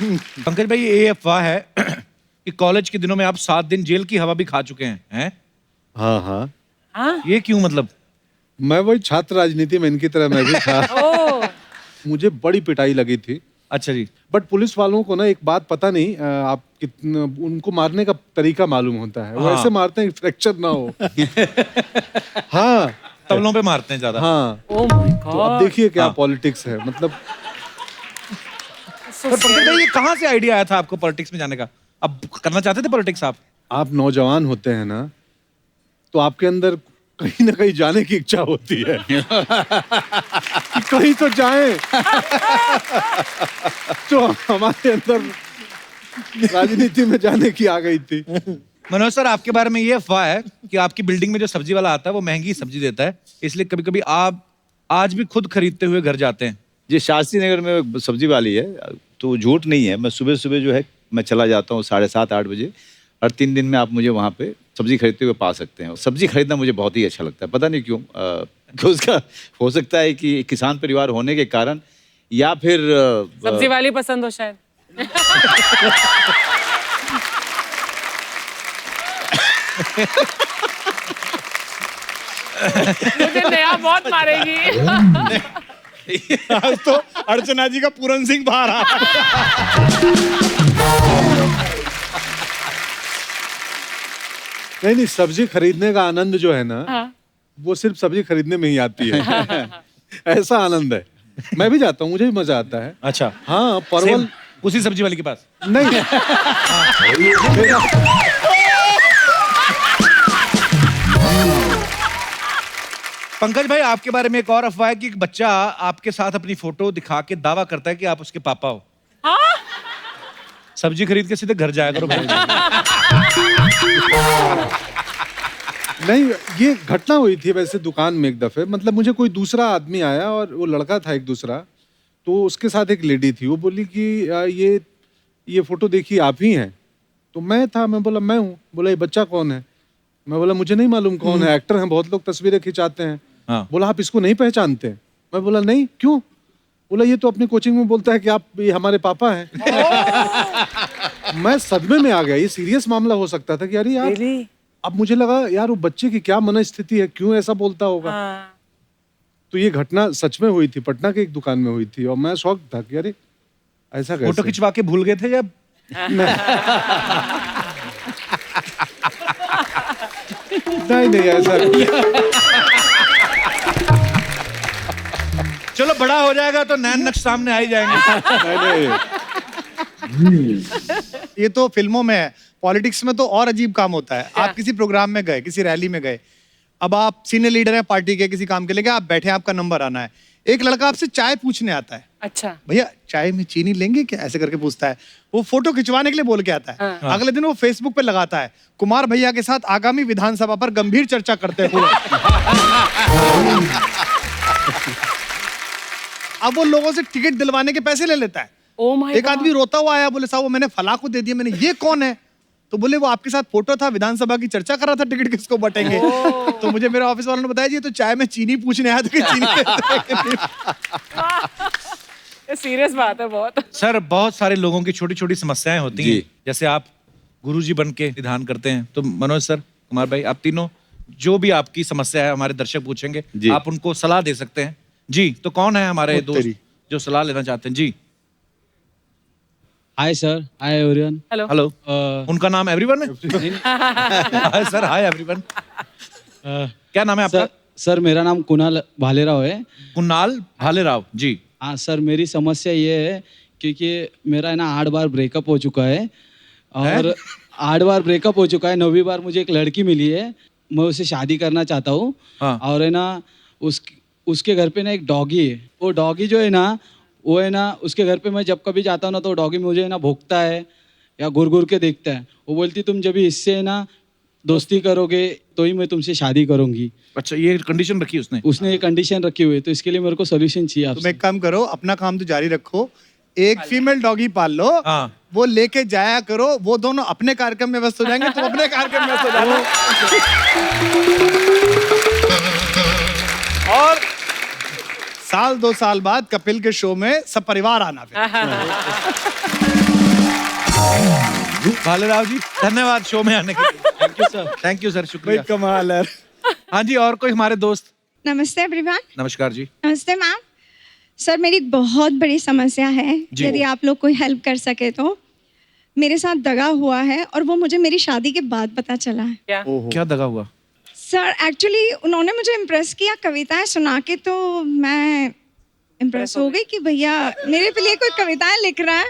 Speaker 1: पंकज भाई, ये अफवाह है कि कॉलेज के दिनों में आप 7 दिन जेल की हवा भी खा चुके हैं?
Speaker 6: हाँ हाँ,
Speaker 2: हाँ।
Speaker 1: ये क्यों मतलब?
Speaker 6: मैं वही छात्र राजनीति में इनकी तरह मैं भी था।
Speaker 2: ओ।
Speaker 6: मुझे बड़ी पिटाई लगी थी।
Speaker 1: अच्छा जी।
Speaker 6: बट पुलिस वालों को ना एक बात पता नहीं, आप कितना उनको मारने का तरीका मालूम होता है। वो
Speaker 1: हाँ।
Speaker 6: ऐसे मारते हैं कि फ्रैक्चर ना हो। हाँ
Speaker 1: तबलों पे मारते हैं ज्यादा।
Speaker 6: हाँ।
Speaker 2: ओ माय
Speaker 6: तो अब
Speaker 2: गॉड।
Speaker 6: देखिए क्या
Speaker 1: हाँ।
Speaker 6: पॉलिटिक्स है, मतलब
Speaker 1: पर पंकज भाई, ये कहाँ से आइडिया आया था आपको पॉलिटिक्स में जाने का? अब करना चाहते थे पॉलिटिक्स आप?
Speaker 6: आप नौजवान होते हैं ना, तो आपके अंदर कहीं ना कहीं जाने की इच्छा होती है कि कहीं तो जाएं। तो हमारे अंदर राजनीति में जाने की आ गई थी।
Speaker 1: मनोज सर, आपके बारे में ये अफवाह है कि आपकी बिल्डिंग में जो सब्जी वाला आता है वो महंगी सब्जी देता है, इसलिए कभी कभी आप आज भी खुद खरीदते हुए घर जाते हैं।
Speaker 5: जी, शास्त्री नगर में एक सब्जी वाली है, तो झूठ नहीं है। मैं सुबह सुबह जो है मैं चला जाता हूँ 7:30-8 बजे, और 3 दिन में आप मुझे वहाँ पे सब्जी खरीदते हुए पा सकते हैं। सब्जी खरीदना मुझे बहुत ही अच्छा लगता है, पता नहीं क्यों। कि उसका हो सकता है कि किसान परिवार होने के कारण, या फिर
Speaker 2: सब्जी वाली पसंद हो शायद। मुझे नया बहुत मारेगी।
Speaker 3: आज तो अर्चना जी का पूरन सिंह बाहर आ रहा है।
Speaker 6: नहीं, सब्जी खरीदने का आनंद जो है ना,
Speaker 2: हाँ।
Speaker 6: वो सिर्फ सब्जी खरीदने में ही आती है। ऐसा आनंद है। मैं भी जाता हूँ, मुझे भी मजा आता है।
Speaker 1: अच्छा।
Speaker 6: हाँ, परवल
Speaker 1: उसी सब्जी वाली के पास।
Speaker 6: नहीं
Speaker 1: पंकज भाई, आपके बारे में एक और अफवाह है कि एक बच्चा आपके साथ अपनी फोटो दिखा के दावा करता है कि आप उसके पापा हो।
Speaker 2: हाँ?
Speaker 1: सब्जी खरीद के सीधे घर जाया करो भाई।
Speaker 6: नहीं, ये घटना हुई थी वैसे दुकान में एक दफे। मतलब मुझे कोई दूसरा आदमी आया और वो लड़का था एक दूसरा, तो उसके साथ एक लेडी थी। वो बोली कि ये फोटो देखिए आप ही हैं। तो मैं था, मैं बोला मैं हूँ। बोला ये बच्चा कौन है? मैं बोला मुझे नहीं मालूम कौन है, एक्टर हैं, बहुत लोग तस्वीरें खिंचाते हैं।
Speaker 1: हाँ।
Speaker 6: बोला आप इसको नहीं पहचानते? मैं बोला नहीं, क्यों? बोला ये तो अपनी कोचिंग में बोलता है कि आप ये हमारे पापा हैं। मैं सदमे में आ गया, ये सीरियस मामला हो सकता था कि अरे यार।
Speaker 2: Really?
Speaker 6: अब मुझे लगा यार वो बच्चे की क्या मनस्थिति है, क्यों ऐसा बोलता होगा।
Speaker 2: हाँ।
Speaker 6: तो ये घटना सच में हुई थी, पटना के एक दुकान में हुई थी और मैं शॉक था कि अरे ऐसा
Speaker 1: फोटो
Speaker 6: कैसे।
Speaker 1: खिंचवा के भूल गए थे जब?
Speaker 6: नहीं ऐसा
Speaker 1: चलो बड़ा हो जाएगा तो नैन नक्श सामने आ ही जाएंगे।
Speaker 6: नहीं।
Speaker 3: ये तो फिल्मों में है, पॉलिटिक्स में तो और अजीब काम होता है। आप किसी प्रोग्राम में गए, किसी रैली में गए, अब आप सीनियर लीडर हैं पार्टी के, किसी काम के लिए आप बैठे हैं, आपका नंबर आना है, एक लड़का आपसे चाय पूछने आता है।
Speaker 2: अच्छा।
Speaker 3: भैया चाय में चीनी लेंगे क्या, ऐसे करके पूछता है। वो फोटो खिंचवाने के लिए बोल के आता है।
Speaker 2: हाँ।
Speaker 3: अगले दिन वो फेसबुक पे लगाता है, कुमार भैया के साथ आगामी विधानसभा पर गंभीर चर्चा करते हुए। अब वो लोगों से टिकट दिलवाने के पैसे ले लेता है।
Speaker 2: Oh my
Speaker 3: एक
Speaker 2: God.
Speaker 3: आदमी रोता हुआ आया, बोले साहब वो मैंने फला को दे दिया। मैंने ये कौन है? तो बोले वो आपके साथ फोटो था, विधानसभा की चर्चा कर रहा था, टिकट किसको बटेंगे। तो मुझे मेरे ऑफिस वालों ने बताया जी ये तो चाय में चीनी पूछने आया था कि चीनी देते हैं कि नहीं।
Speaker 2: ये सीरियस बात है बहुत।
Speaker 1: सर, बहुत सारे लोगों की छोटी छोटी समस्याएं होती हैं, जैसे आप गुरुजी बन के निदान करते हैं। तो मनोज सर, कुमार भाई, आप तीनों जो भी आपकी समस्या है हमारे दर्शक पूछेंगे, आप उनको सलाह दे सकते हैं जी। तो कौन है हमारे दोस्त जो सलाह लेना चाहते हैं जी?
Speaker 8: Hi sir, hi everyone.
Speaker 2: Hello.
Speaker 1: Hello. उनका नाम एवरीवन है? Hi sir, hi everyone. क्या नाम है आपका?
Speaker 8: सर मेरा नाम कुणाल भालेराव है।
Speaker 1: कुणाल भालेराव जी।
Speaker 8: हाँ सर, मेरी समस्या ये है क्योंकि मेरा है ना 8 बार ब्रेकअप हो चुका है और 8 बार ब्रेकअप हो चुका है। 9वीं बार मुझे एक लड़की मिली है, मैं उससे शादी करना चाहता हूँ।
Speaker 1: हाँ।
Speaker 8: और है ना उसके घर पे ना एक डॉगी है। वो डॉगी जो है ना, वो है ना उसके घर पे मैं जब कभी जाता हूँ ना तो डॉगी मुझे है ना भौंकता है या घुर घुर के देखता है। वो बोलती तुम जब भी इससे है ना दोस्ती करोगे तो ही मैं तुमसे शादी करूंगी।
Speaker 1: अच्छा, ये कंडीशन रखी उसने
Speaker 8: ये कंडीशन रखी हुई है, तो इसके लिए मेरे को सोल्यूशन चाहिए
Speaker 3: तुम
Speaker 8: आपसे।
Speaker 3: एक काम करो, अपना काम तो जारी रखो, एक फीमेल डॉगी पाल लो।
Speaker 1: हाँ।
Speaker 3: वो लेके जाया करो, वो दोनों अपने कार्यक्रम में व्यस्त हो जाएंगे, तुम अपने कार्यक्रम में व्यस्त हो जाओ। और साल 2 साल बाद कपिल के शो में सब परिवार आना फिर।
Speaker 1: भालेराव जी, धन्यवाद शो में आने के लिए। Thank you sir. Thank you sir, शुक्रिया।
Speaker 3: कमाल है।
Speaker 1: हाँ जी, और कोई हमारे दोस्त?
Speaker 9: नमस्ते एवरीवन।
Speaker 1: नमस्कार जी।
Speaker 9: नमस्ते मैम। सर मेरी एक बहुत बड़ी समस्या है, यदि आप लोग कोई हेल्प कर सके तो। मेरे साथ दगा हुआ है और वो मुझे मेरी शादी के बाद पता चला है।
Speaker 1: क्या दगा हुआ?
Speaker 9: सर एक्चुअली उन्होंने मुझे इम्प्रेस किया कविताएं सुना के, तो मैं इम्प्रेस हो गई कि भैया मेरे लिए कोई कविताएं लिख रहा है।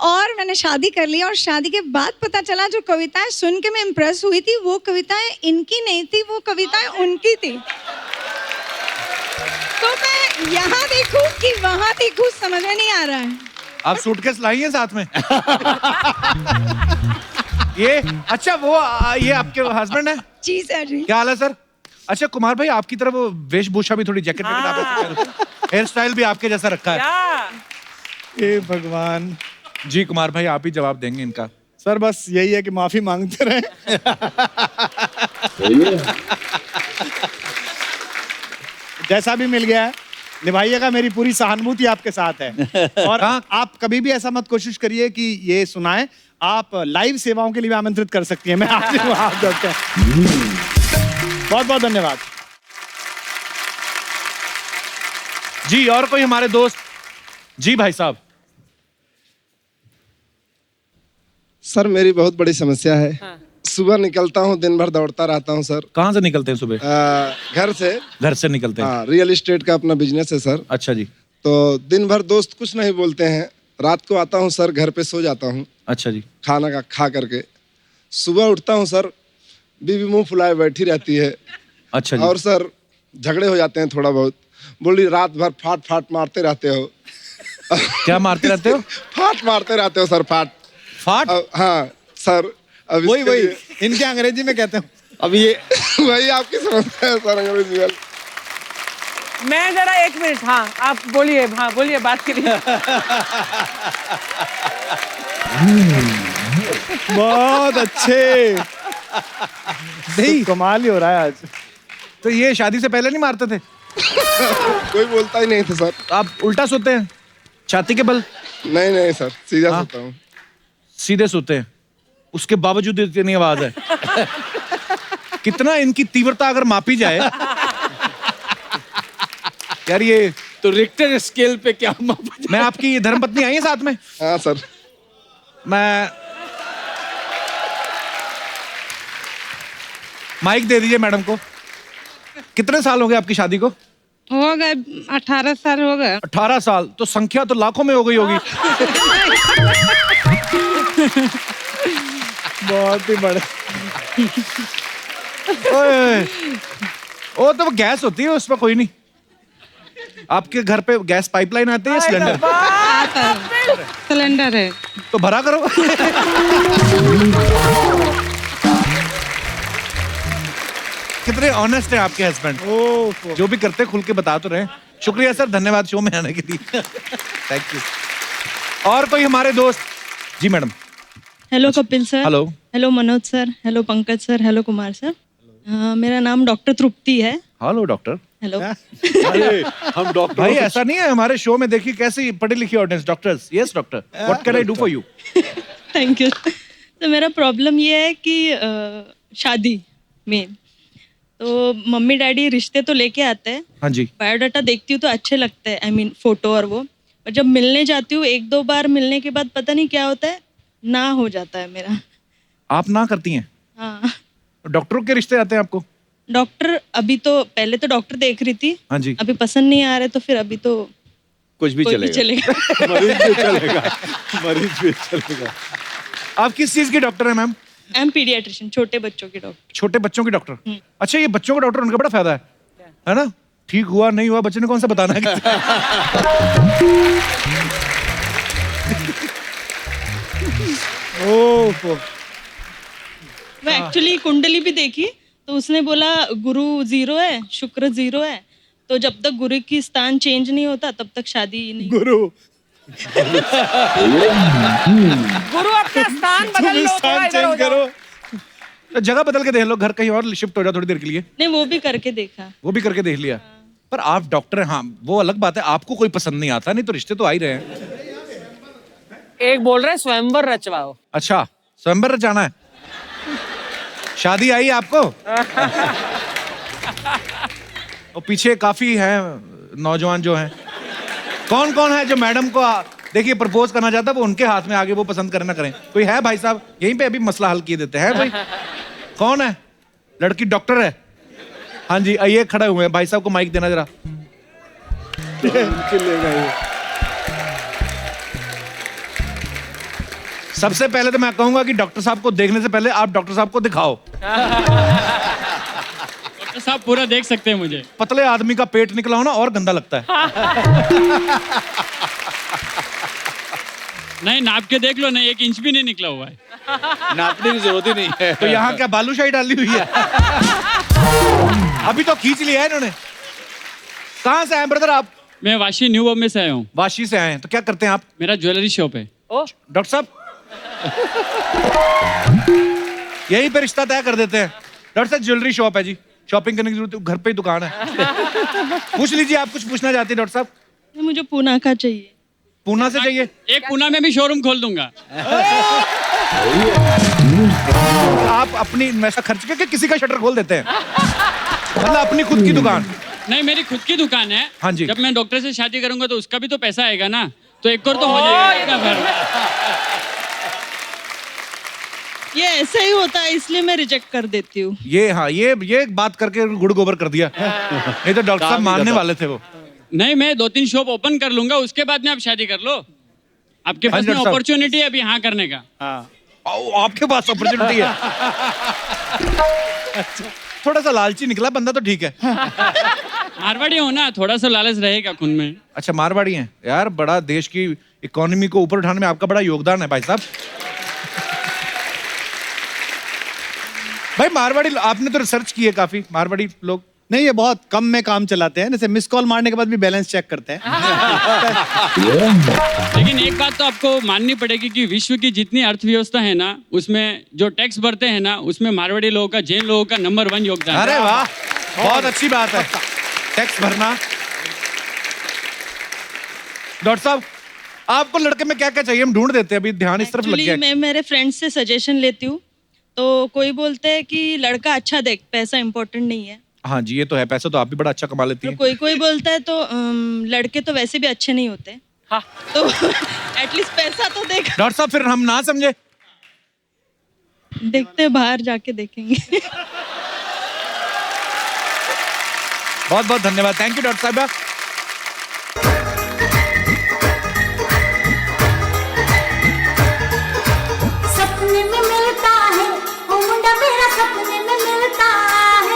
Speaker 9: और मैंने शादी कर ली और शादी के बाद पता चला जो कविताएं सुन के मैं इम्प्रेस हुई थी वो कविताएं इनकी नहीं थी, वो कविताएं उनकी थी। तो मैं यहाँ देखूं कि वहाँ देखूं, समझ में नहीं आ रहा है।
Speaker 1: आप सूटकेस लाई हैं साथ में? ये अच्छा, वो ये आपके हस्बैंड है?
Speaker 9: जी सर जी।
Speaker 1: क्या हाल है सर? अच्छा कुमार भाई, आपकी तरफ वेशभूषा भी थोड़ी जैकेट हेयर स्टाइल भी आपके जैसा रखा है।
Speaker 3: हे भगवान।
Speaker 1: जी कुमार भाई, आप ही जवाब देंगे इनका।
Speaker 3: सर बस यही है कि माफी मांगते रहे। जैसा भी मिल गया है निभाइएगा, मेरी पूरी सहानुभूति आपके साथ है। और आप कभी भी ऐसा मत कोशिश करिए कि ये सुनाएं, आप लाइव सेवाओं के लिए भी आमंत्रित कर सकती हैं। मैं आपसे हाथ जोड़ते हैं। बहुत बहुत धन्यवाद
Speaker 1: जी। और कोई हमारे दोस्त? जी भाई साहब।
Speaker 10: सर मेरी बहुत बड़ी समस्या है। सुबह निकलता हूँ, दिन भर दौड़ता रहता हूँ सर।
Speaker 1: कहाँ से निकलते हैं सुबह?
Speaker 10: घर से।
Speaker 1: घर से निकलते हैं?
Speaker 10: हाँ, रियल एस्टेट का अपना बिजनेस है सर।
Speaker 1: अच्छा जी।
Speaker 10: तो दिन भर दोस्त कुछ नहीं बोलते हैं, रात को आता हूँ सर, घर पे सो जाता हूँ
Speaker 1: अच्छा जी।
Speaker 10: खाना का खा करके। सुबह उठता हूँ सर, बीवी मुंह फुलाए बैठी रहती है।
Speaker 1: अच्छा जी।
Speaker 10: और सर झगड़े हो जाते हैं थोड़ा बहुत। बोली रात भर फाट फाट मारते रहते हो।
Speaker 1: क्या मारते रहते हो?
Speaker 10: फाट मारते रहते हो सर, फाट।
Speaker 1: फाट?
Speaker 10: हाँ सर। अब
Speaker 3: वही
Speaker 10: इसके
Speaker 3: वही
Speaker 10: लिए-
Speaker 3: इनके अंग्रेजी में कहते हैं।
Speaker 10: अब ये वही आपकी समस्या है सर, अंग्रेजी में।
Speaker 2: मैं जरा एक मिनट, हाँ आप बोलिए, हाँ बोलिए, बात करिए।
Speaker 3: बहुत अच्छे। नहीं कमाल ही हो रहा है आज।
Speaker 1: तो ये शादी से पहले नहीं मारते थे?
Speaker 10: कोई बोलता ही नहीं था सर।
Speaker 1: आप उल्टा सोते हैं छाती के बल?
Speaker 10: नहीं नहीं सर, सीधा
Speaker 1: हाँ?
Speaker 10: सोता हूँ।
Speaker 1: सीधे सोते हैं, उसके बावजूद इतनी आवाज है। कितना इनकी तीव्रता अगर मापी जाए यार, ये
Speaker 8: तो रिक्टर स्केल पे क्या मापा जाए?
Speaker 1: मैं आपकी धर्मपत्नी आई है साथ में?
Speaker 10: हाँ सर।
Speaker 1: मैं माइक दे दीजिए मैडम को। कितने साल हो गए आपकी शादी को?
Speaker 11: हो गए 18 साल हो गए।
Speaker 1: 18 साल, तो संख्या तो लाखों में हो गई होगी।
Speaker 3: बहुत ही बड़े।
Speaker 1: ओए, वो तो गैस होती है, उसमें कोई नहीं। आपके घर पे गैस पाइपलाइन आती है या सिलेंडर?
Speaker 11: सिलेंडर है।
Speaker 1: तो भरा करो। कितने ऑनेस्ट है आपके हस्बैंड, जो भी करते खुल के बता तो रहे। शुक्रिया सर, धन्यवाद शो में आने के लिए। Thank you. और कोई हमारे दोस्त? जी madam.
Speaker 12: Hello Kapil sir.
Speaker 1: Hello.
Speaker 12: Hello Manoj sir. Hello Pankaj sir. Hello Kumar sir. मेरा नाम डॉक्टर तृप्ति है।
Speaker 1: Hello doctor.
Speaker 12: हेलो।
Speaker 6: अरे हम डॉक्टर
Speaker 1: भाई ऐसा नहीं है, हमारे शो में देखिए कैसी पढ़ी लिखी audience. Doctors, yes doctor, what can I do for you?
Speaker 12: Thank you. तो मेरा प्रॉब्लम ये है कि शादी में तो मम्मी डैडी रिश्ते तो लेके आते हैं।
Speaker 1: हाँ जी।
Speaker 12: बायोडाटा देखती हूँ तो अच्छे लगते हैं, आई मीन फोटो और वो। और जब मिलने जाती हूँ, एक दो बार मिलने के बाद पता नहीं क्या होता है, ना हो जाता है मेरा।
Speaker 1: आप ना करती हैं?
Speaker 12: हाँ।
Speaker 1: डॉक्टरों के रिश्ते आते हैं आपको?
Speaker 12: डॉक्टर अभी तो, पहले तो डॉक्टर देख रही थी।
Speaker 1: हाँ जी।
Speaker 12: अभी पसंद नहीं आ रहे तो फिर अभी तो
Speaker 5: कुछ भी
Speaker 12: कोई भी
Speaker 5: चलेगा।
Speaker 12: चलेगा।
Speaker 6: मरीज भी चलेगा, मरीज भी चलेगा।
Speaker 1: आप किस चीज की डॉक्टर है मैम?
Speaker 12: आई एम पीडियाट्रिशियन, छोटे बच्चों की डॉक्टर।
Speaker 1: छोटे बच्चों की डॉक्टर? अच्छा, ये बच्चों का डॉक्टर, उनका बड़ा फायदा है ना? ठीक हुआ नहीं हुआ बच्चे ने कौन सा बताना है?
Speaker 12: मैं एक्चुअली कुंडली भी देखी तो उसने बोला गुरु 0 है, शुक्र 0 है, तो जब तक गुरु की स्थान चेंज नहीं होता तब तक शादी नहीं।
Speaker 3: गुरु
Speaker 2: गुरु अपना स्थान बदल लो, थोड़ा इधर हो जाओ।
Speaker 1: तो जगह बदल के देख लो, घर कहीं और शिफ्ट हो जाओ थोड़ी देर के लिए।
Speaker 12: नहीं, वो भी करके देखा।
Speaker 1: वो भी करके देख लिया। पर आप डॉक्टर हैं, हाँ वो अलग बात है, आपको कोई पसंद नहीं आता, नहीं तो रिश्ते तो आ ही रहे हैं।
Speaker 2: एक बोल रहे हैं स्वयंवर रचवाओ।
Speaker 1: अच्छा, स्वयंवर रचाना है? शादी आई आपको? और पीछे काफी हैं नौजवान जो हैं। कौन कौन है जो मैडम को देखिए प्रपोज करना चाहता है? वो उनके हाथ में आगे, वो पसंद करें ना करें। कोई है भाई साहब? यहीं पे अभी मसला हल किए देते हैं भाई। कौन है? लड़की डॉक्टर है? हाँ जी, आइए खड़े हुए हैं। भाई साहब को माइक देना जरा। सबसे पहले तो मैं कहूंगा कि डॉक्टर साहब को देखने से पहले आप डॉक्टर साहब को दिखाओ।
Speaker 8: डॉक्टर साहब पूरा देख सकते हैं मुझे।
Speaker 1: पतले आदमी का पेट निकला हो ना और गंदा लगता है।
Speaker 8: नहीं, नाप के देख लो ना, 1 इंच भी नहीं निकला हुआ है।
Speaker 5: नापने की जरूरत ही नहीं है।
Speaker 1: तो यहाँ क्या बालूशाही डाली हुई है? अभी तो खींच लिया है इन्होंने। कहाँ से आए ब्रदर आप?
Speaker 8: मैं वाशी न्यू बॉम्बे से आया हूँ।
Speaker 1: वाशी से आए हैं, तो क्या करते हैं आप?
Speaker 8: मेरा ज्वेलरी शॉप है।
Speaker 2: ओ
Speaker 1: डॉक्टर साहब यहीं पे रिश्ता तय कर देते हैं। डॉक्टर साहब ज्वेलरी शॉप है जी, शॉपिंग करने की जरूरत है, घर पे ही दुकान है। पूछ लीजिए, आप कुछ पूछना चाहती हैं डॉक्टर साहब?
Speaker 12: मुझे पूना का चाहिए।
Speaker 1: पूना से चाहिए?
Speaker 8: एक पूना में भी शोरूम खोल दूंगा।
Speaker 1: आप अपनी पैसा खर्च करके किसी का शटर खोल देते हैं? मतलब अपनी खुद की दुकान?
Speaker 8: नहीं, मेरी खुद की दुकान है।
Speaker 1: हाँ जी।
Speaker 8: जब मैं डॉक्टर से शादी करूंगा तो उसका भी तो पैसा आएगा ना, तो एक और तो हो जाएगा फिर।
Speaker 12: ये ऐसा ही होता है, इसलिए मैं रिजेक्ट कर देती हूँ।
Speaker 1: ये हाँ, ये बात करके गुड़ गोबर कर दिया। नहीं तो डॉक्टर साहब मानने वाले थे वो।
Speaker 8: नहीं, मैं 2-3 शॉप ओपन कर लूंगा, उसके बाद में आप शादी कर लो। आपके
Speaker 1: हाँ
Speaker 8: पास
Speaker 1: जी, डॉक्टर साहब।
Speaker 8: अपॉर्चुनिटी है अभी हाँ करने का।
Speaker 1: आपके पास अपॉर्चुनिटी है। थोड़ा सा लालची निकला बंदा तो ठीक है।
Speaker 8: मारवाड़ी हो ना, थोड़ा सा लालच रहेगा खून में।
Speaker 1: अच्छा मारवाड़ी हैं यार, बड़ा देश की इकोनॉमी को ऊपर उठाने में आपका बड़ा योगदान है भाई साहब। भाई मारवाड़ी आपने तो रिसर्च की है काफी, मारवाड़ी लोग
Speaker 3: नहीं, ये बहुत कम में काम चलाते हैं, जैसे मिस कॉल मारने के बाद भी बैलेंस चेक करते हैं।
Speaker 8: लेकिन एक बात तो आपको माननी पड़ेगी कि विश्व की जितनी अर्थव्यवस्था है ना, उसमें जो टैक्स भरते हैं ना, उसमें मारवाड़ी लोगों का, जैन लोगों का नंबर 1 योगदान है।
Speaker 1: अरे वाह, बहुत अच्छी बात है टैक्स भरना। डॉक्टर साहब आपको लड़के में क्या क्या चाहिए, हम ढूंढ देते हैं, अभी ध्यान इस तरफ लग
Speaker 12: एक्चुअली
Speaker 1: गया।
Speaker 12: मैं मेरे फ्रेंड्स से सजेशन लेती हूँ, तो कोई बोलते हैं कि लड़का अच्छा देख, पैसा इम्पोर्टेंट नहीं है।
Speaker 1: हाँ जी ये तो है, पैसा तो आप भी बड़ा अच्छा कमा लेती
Speaker 12: और
Speaker 1: हैं।
Speaker 12: कोई कोई बोलता है तो लड़के तो वैसे भी अच्छे नहीं होते।
Speaker 2: हाँ।
Speaker 12: तो एटलीस्ट पैसा तो देख।
Speaker 1: डॉक्टर साहब फिर हम ना समझे।
Speaker 12: देखते हैं, बाहर जाके देखेंगे।
Speaker 1: बहुत बहुत धन्यवाद, थैंक यू डॉक्टर साहब।
Speaker 13: सपने में मिलता है वो मुंडा मेरा, सपने में मिलता है।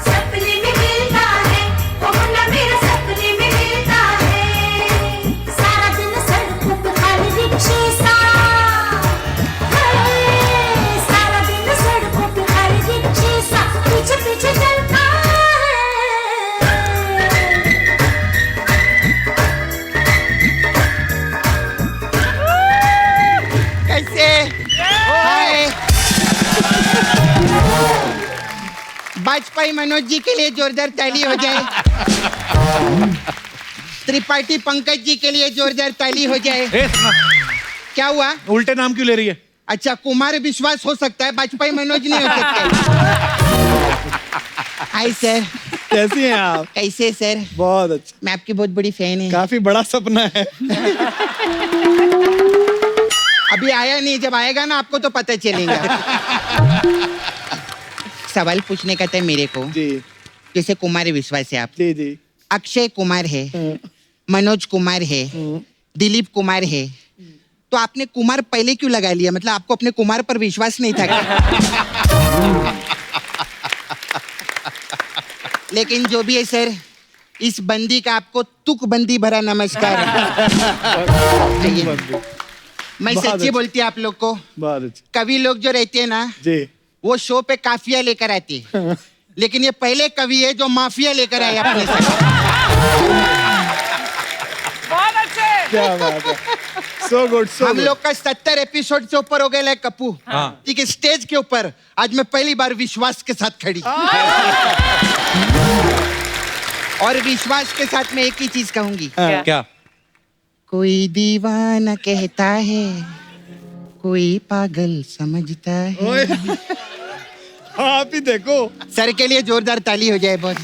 Speaker 13: सपने में मिलता है वो मुंडा मेरा, सपने में मिलता है। सारा दिन सड़कों पे खाली रिक्शे सा, सारा दिन सड़कों पे खाली रिक्शे सा, पीछे पीछे चलता है।
Speaker 14: कैसे? हाय। वाजपेयी मनोज जी के लिए जोरदार ताली हो जाए। त्रिपाठी पंकज जी के लिए जोरदार ताली हो जाए। क्या हुआ?
Speaker 1: उल्टे नाम क्यों ले रही है?
Speaker 14: अच्छा, कुमार विश्वास हो सकता है, वाजपेयी मनोज नहीं हो सकते। हाय सर,
Speaker 3: कैसी हैं आप?
Speaker 14: कैसे सर?
Speaker 3: बहुत अच्छा।
Speaker 14: मैं आपकी बहुत बड़ी फैन है।
Speaker 3: काफी बड़ा सपना है।
Speaker 14: अभी आया नहीं, जब आएगा ना आपको तो पता चलेगा। सवाल पूछने का था मेरे को
Speaker 3: जी।
Speaker 14: जैसे कुमार विश्वास है आप,
Speaker 3: जी जी।
Speaker 14: अक्षय कुमार है, मनोज कुमार है, दिलीप कुमार है, तो आपने कुमार पहले क्यों लगा लिया? मतलब आपको अपने कुमार पर विश्वास नहीं था क्या? लेकिन जो भी है सर, इस बंदी का आपको तुक बंदी भरा नमस्कार। मैं सच्ची बोलती हूँ आप लोग को,
Speaker 3: बहुत अच्छा।
Speaker 14: कवि लोग जो रहते हैं ना,
Speaker 3: जी।
Speaker 14: वो शो पे काफिया लेकर आते हैं, लेकिन ये पहले कवि है जो माफिया लेकर आए अपने साथ।
Speaker 2: बहुत अच्छे।
Speaker 3: क्या बात है, सो गुड सो
Speaker 14: हम लोग का 70 एपिसोड से ऊपर हो गया है कप्पू।
Speaker 1: हाँ।
Speaker 14: ठीक है, स्टेज के ऊपर आज मैं पहली बार विश्वास के साथ खड़ी। और विश्वास के साथ मैं एक ही चीज कहूंगी।
Speaker 1: क्या?
Speaker 14: कोई दीवाना कहता है, कोई पागल समझता है।
Speaker 3: आप ही देखो।
Speaker 14: सर के लिए जोरदार ताली हो जाए बहुत।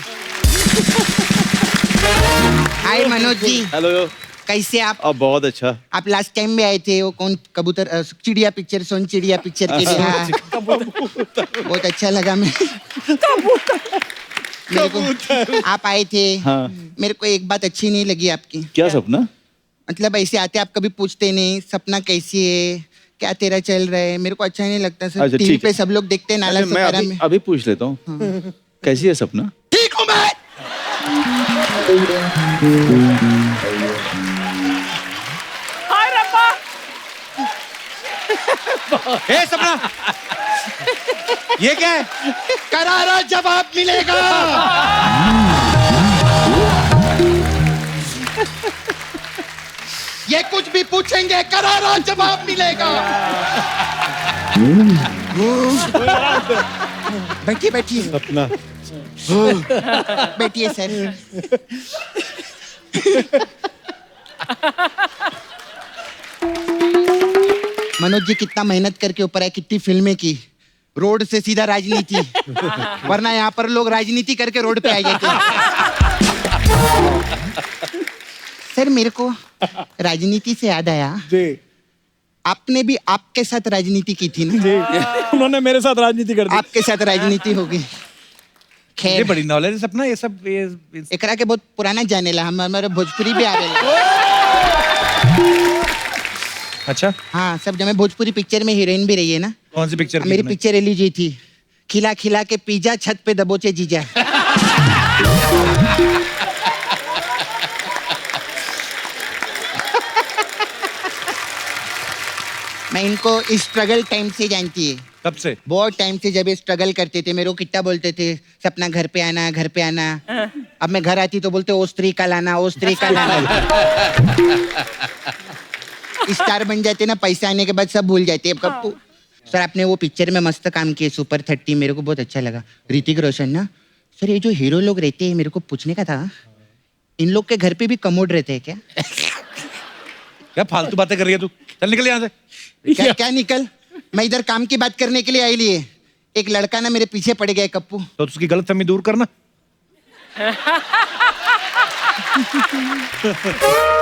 Speaker 14: हाय मनोज जी,
Speaker 7: हेलो।
Speaker 14: कैसे आप?
Speaker 7: अब बहुत अच्छा।
Speaker 14: आप लास्ट टाइम में आए थे, वो कौन कबूतर, चिड़िया पिक्चर, सोन चिड़िया पिक्चर के लिए। हाँ। बहुत अच्छा लगा मैं। मेरे को आप आए थे।
Speaker 7: हाँ।
Speaker 14: मेरे को एक बात अच्छी नहीं लगी आपकी।
Speaker 7: क्या सपना?
Speaker 14: मतलब ऐसे आते आप कभी पूछते नहीं सपना कैसी है, क्या तेरा चल रहा है, मेरे को अच्छा नहीं लगता सर।
Speaker 7: अच्छा,
Speaker 14: टीवी
Speaker 7: ठीक
Speaker 14: पे
Speaker 7: है।
Speaker 14: सब लोग देखते हैं नाला
Speaker 7: अरे, मैं
Speaker 14: सफारा में।
Speaker 7: अभी पूछ लेता हूँ। कैसी है सपना?
Speaker 14: ठीक हूँ मैं।
Speaker 2: हाय रब्बा।
Speaker 1: ए सपना, ये क्या है?
Speaker 14: करारा जवाब मिलेगा। ये कुछ भी पूछेंगे, करारा जवाब मिलेगा। बैठिए बैठिए।
Speaker 6: सपना।
Speaker 14: बैठिए सर। मनोज जी कितना मेहनत करके ऊपर है, कितनी फिल्में की, रोड से सीधा राजनीति, वरना यहाँ पर लोग राजनीति करके रोड पे आ जाते हैं। सर मेरे को राजनीति से याद आया,
Speaker 3: जी।
Speaker 14: आपने भी आपके साथ राजनीति की थी ना?
Speaker 3: जी। उन्होंने मेरे साथ राजनीति कर दी।
Speaker 14: आपके साथ राजनीति होगी।
Speaker 1: ये
Speaker 14: खैर
Speaker 1: बड़ी नॉलेज है सपना, ये सब
Speaker 14: एकरा के बहुत पुराना जानेला, हम हमारे भोजपुरी भी आवेला।
Speaker 1: अच्छा,
Speaker 14: हाँ सब जब मैं भोजपुरी पिक्चर में हीरोइन भी रही है ना।
Speaker 1: कौन सी पिक्चर?
Speaker 14: मेरी पिक्चर रिलीज हुई थी, खिला खिला के पिज्जा छत पे दबोचे जीजा। मैं इनको स्ट्रगल टाइम से जानती है।
Speaker 1: कब से?
Speaker 14: बहुत टाइम से, जब ये स्ट्रगल करते थे मेरे को कितना बोलते थे, सपना घर पे आना, घर पे आना। अब मैं घर आती तो बोलते ओ स्त्री का लाना, ओ स्त्री का लाना। स्टार बन जाते ना, पैसा आने के बाद सब भूल जाते। अब कब सर आपने वो पिक्चर में मस्त काम किए, सुपर 30, मेरे को बहुत अच्छा लगा। ऋतिक रोशन ना सर, ये जो हीरो लोग रहते हैं, मेरे को पूछने का था, इन लोग के घर पे भी कमोड रहते हैं क्या?
Speaker 1: क्या फालतू बातें कर रही है तू? चल निकल यहाँ से।
Speaker 14: क्या क्या निकल? मैं इधर काम की बात करने के लिए आई लिए। एक लड़का ना मेरे पीछे पड़ गया कप्पू।
Speaker 1: तो उसकी गलतफहमी दूर करना।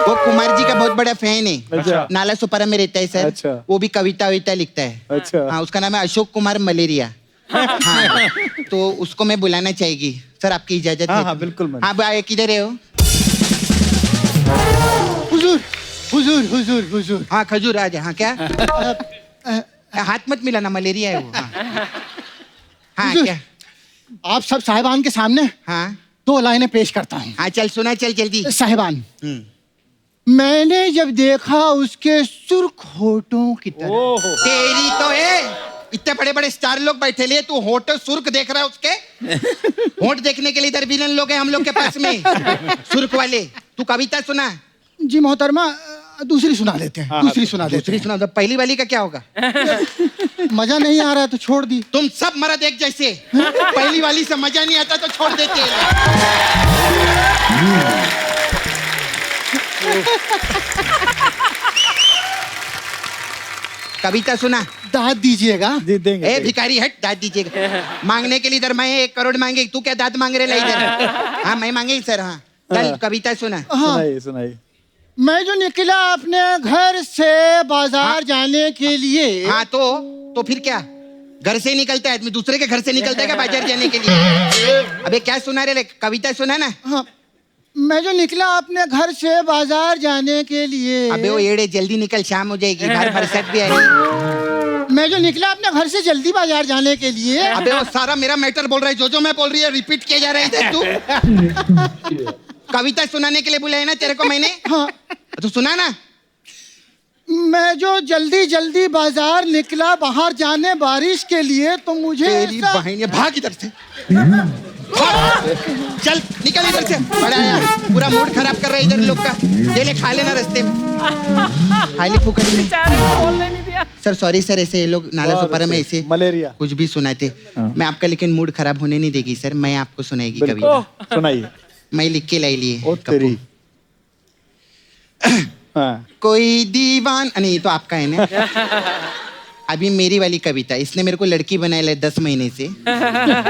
Speaker 14: वो कुमार जी का बहुत बड़ा फैन है।
Speaker 6: अच्छा।
Speaker 14: नाला सुपारा में रहता है सर।
Speaker 6: अच्छा।
Speaker 14: वो भी कविता विता लिखता है।
Speaker 6: अच्छा।
Speaker 14: हाँ, उसका नाम है अशोक कुमार मलेरिया। हाँ, तो उसको मैं बुलाना चाहेगी सर, आपकी इजाजत है?
Speaker 3: हाँ बिल्कुल।
Speaker 14: हाँ भाई, किधर है वो?
Speaker 3: हुजूर हुजूर हुजूर हुजूर।
Speaker 14: हाँ खजूर आ जा। हाँ क्या? हाथ मत मिलाना, मलेरिया है वो। हाँ, हाँ क्या?
Speaker 3: आप सब साहिबान के सामने
Speaker 14: हाँ
Speaker 3: 2 लाइनें पेश करता हूँ।
Speaker 14: हाँ चल सुना, चल जल्दी।
Speaker 3: साहिबान, मैंने जब देखा उसके सुर्ख होठों की तरफ।
Speaker 14: तेरी तो है, इतने बड़े बड़े स्टार लोग बैठे लिए, तू होठ सुर्ख देख रहा है उसके? होठ देखने के लिए इधर विलन लोग हैं हम लोग के पास में, सुर्ख वाले। तू कविता सुना।
Speaker 3: जी मोहतरमा, दूसरी सुना देते हैं। दूसरी सुना देते
Speaker 14: दूसरी सुना दो, पहली वाली का क्या होगा?
Speaker 3: हैं। मजा नहीं आ रहा है तो छोड़ दी।
Speaker 14: तुम सब मर्द एक जैसे, पहली वाली से मजा नहीं आता तो छोड़ देते हैं। कविता सुना।
Speaker 3: दाद दीजिएगा।
Speaker 6: देंगे।
Speaker 14: ए भिखारी हट, दाद दीजिएगा। मांगने के लिए इधर मैं 1 करोड़ मांगे, तू क्या दाद मांग रहे ला इधर? हाँ मैं मांगे सर। हाँ चल कविता सुना।
Speaker 3: हाँ,
Speaker 6: सुनाइए।
Speaker 3: मैं जो निकला अपने घर से बाजार जाने के लिए।
Speaker 14: हाँ तो फिर क्या? घर से निकलता है आदमी, दूसरे के घर से निकलता है क्या बाजार जाने के लिए? अबे क्या सुना रहे? कविता सुना ना।
Speaker 3: हाँ, मैं जो निकला अपने घर से बाजार जाने के लिए।
Speaker 14: अबे वो एड़े जल्दी निकल, शाम हो जाएगी, बाहर बरसात भी आएगी।
Speaker 3: मैं जो निकला अपने घर से जल्दी बाजार जाने के लिए।
Speaker 14: अबे वो सारा मेरा मैटर बोल रहा है, जो मैं बोल रही है रिपीट किया जा रहा है इधर। तू कविता सुनाने के लिए बुलाया ना तेरे को मैंने।
Speaker 3: हाँ
Speaker 14: तो सुना ना।
Speaker 3: मैं जो जल्दी जल्दी बाजार निकला बाहर जाने बारिश के लिए, तो मुझे
Speaker 14: तेरी बहन, ये भाग इधर से। चल निकल इधर से, बड़ा यार पूरा मूड खराब कर रहा है इधर लोग का। ले खा लेना रास्ते में, खाली फूक
Speaker 2: बोलने नहीं दिया।
Speaker 14: सर सॉरी सर, ऐसे ये लोग नाला सुपारा में ऐसे
Speaker 6: मलेरिया
Speaker 14: कुछ भी सुनाते। मैं आपका लेकिन मूड खराब होने नहीं देगी सर, मैं आपको सुनाएगी कविता।
Speaker 6: सुनाइए।
Speaker 14: मैं लिख के लाई लिए।
Speaker 6: ओ तेरी। हाँ।
Speaker 14: कोई दीवान, नहीं ये तो आपका है ना। अभी मेरी वाली कविता, इसने मेरे को लड़की बनाया 10 महीने से,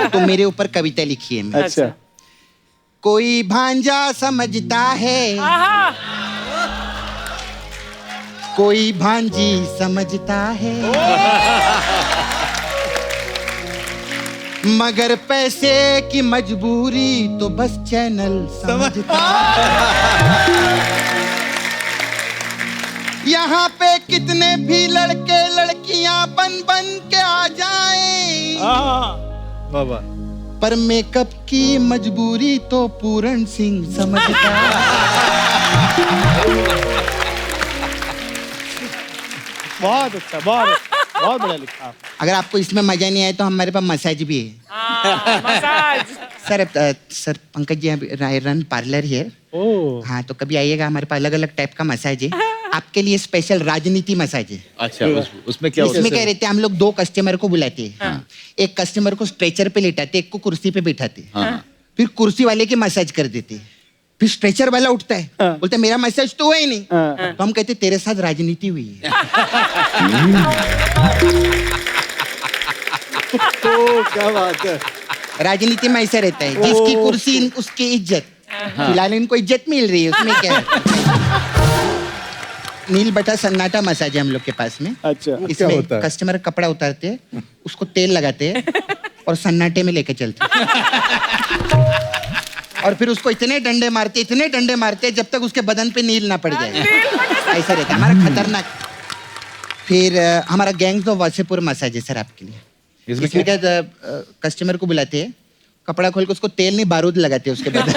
Speaker 14: तो मेरे ऊपर कविता लिखी है मैं।
Speaker 6: अच्छा।
Speaker 14: कोई भांजा समझता है, कोई भांजी समझता है, मगर पैसे की मजबूरी तो बस चैनल समझता है। यहाँ पे कितने भी लड़के लड़कियां बन बन के आ जाएं,
Speaker 6: बाबा,
Speaker 14: पर मेकअप की मजबूरी तो पूरन सिंह समझता है।
Speaker 6: बहुत अच्छा, बहुत बढ़िया लिखा।
Speaker 14: अगर आपको इसमें मजा नहीं आया तो हमारे पास मसाज भी है। Sir Pankaj ji run parlour here. हाँ तो कभी आइएगा, हमारे पास अलग अलग टाइप का मसाज है। आपके लिए स्पेशल राजनीति मसाज है।
Speaker 5: अच्छा, उसमें क्या
Speaker 14: इसमें क्या रहते हैं, हम लोग 2 कस्टमर को बुलाते हैं। एक कस्टमर को स्ट्रेचर पे लेटाते, एक को कुर्सी पे बिठाते, फिर कुर्सी वाले की मसाज कर देते, फिर स्ट्रेचर वाला उठता है, बोलता है मेरा मसाज तो हुआ ही नहीं। तो हम कहते तेरे साथ राजनीति हुई है।
Speaker 6: तो क्या बात है।
Speaker 14: राजनीति में ऐसा रहता है, जिसकी कुर्सी उसकी इज्जत। फिलहाल इनको इज्जत मिल रही है, उसमें क्या है। नील बटा सन्नाटा मसाज है हम लोग के पास में।
Speaker 6: अच्छा,
Speaker 14: इसमें कस्टमर कपड़ा उतारते हैं, उसको तेल लगाते हैं, और सन्नाटे में लेके चलती। और फिर उसको इतने डंडे मारते जब तक उसके बदन पे नील ना पड़ जाए। ऐसा रहता है हमारा खतरनाक। फिर हमारा गैंग्स ऑफ वासेपुर मसाज है सर आपके लिए। इसमें क्या कस्टमर को बुलाते हैं, कपड़ा खोल के उसको तेल नहीं बारूद लगाते हैं उसके बदन।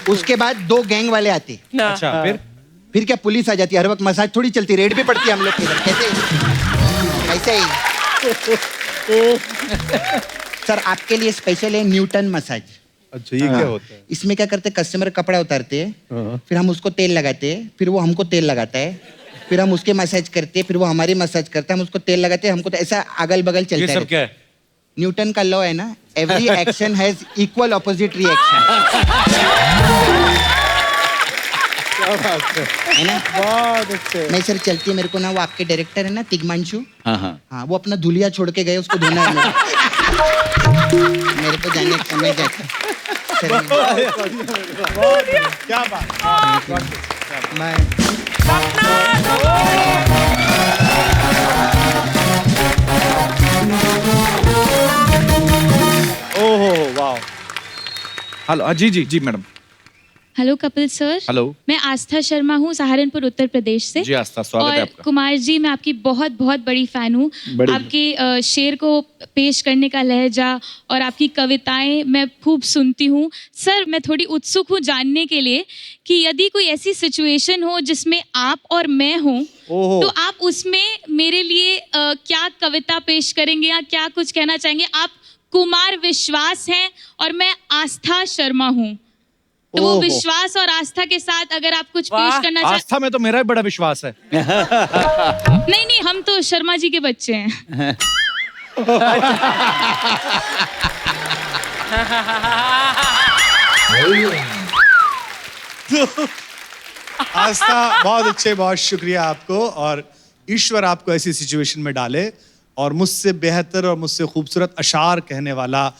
Speaker 14: उसके बाद 2 गैंग वाले आते।
Speaker 1: अच्छा
Speaker 14: फिर क्या पुलिस आ जाती है, हर वक्त मसाज थोड़ी चलती, रेड भी पड़ती है हम लोग के इधर। कैसे ही सर आपके लिए स्पेशल है न्यूटन मसाज।
Speaker 6: अच्छा ये क्या होता है?
Speaker 14: इसमें क्या करते हैं, कस्टमर कपड़ा उतारते हैं, फिर हम उसको तेल लगाते हैं, फिर वो हमको तेल लगाता है, फिर हम उसके मसाज करते हैं, फिर वो हमारी मसाज करता है, हम उसको तेल लगाते हैं, हमको तो ऐसा अगल बगल चलता है।
Speaker 1: ये सब क्या है?
Speaker 14: न्यूटन का लॉ है ना, every action has equal opposite reaction. है ना?
Speaker 6: बहुत अच्छे।
Speaker 14: नहीं सर चलती है मेरे को ना, वो आपके डायरेक्टर है ना तिग्मांशु,
Speaker 5: हाँ,
Speaker 14: वो अपना धुलिया छोड़ के गए, उसको धोना है मेरे को जाने का मैं जाता।
Speaker 3: क्या बात।
Speaker 14: मैं
Speaker 3: ओहो वाह।
Speaker 1: हेलो जी madam.
Speaker 15: Hello Kapil sir.
Speaker 1: Hello.
Speaker 15: मैं आस्था शर्मा हूँ, सहारनपुर उत्तर प्रदेश से।
Speaker 1: जी आस्था, स्वागत है
Speaker 15: और
Speaker 1: आपका।
Speaker 15: कुमार जी मैं आपकी बहुत बहुत बड़ी फैन हूँ। आपके शेर को पेश करने का लहजा और आपकी कविताएं मैं खूब सुनती हूँ। सर मैं थोड़ी उत्सुक हूँ जानने के लिए कि यदि कोई ऐसी सिचुएशन हो जिसमें आप और मैं हूँ, तो आप उसमें मेरे लिए क्या कविता पेश करेंगे या क्या कुछ कहना चाहेंगे? आप कुमार विश्वास हैं और मैं आस्था शर्मा हूँ, तो वो विश्वास और आस्था के साथ अगर आप कुछ पेश करना चाहें।
Speaker 1: आस्था में तो मेरा भी बड़ा विश्वास है।
Speaker 15: नहीं हम तो शर्मा जी के बच्चे हैं।
Speaker 3: आस्था बहुत अच्छे, बहुत शुक्रिया आपको, और ईश्वर आपको ऐसी सिचुएशन में डाले और मुझसे बेहतर और मुझसे खूबसूरत अशार कहने वाला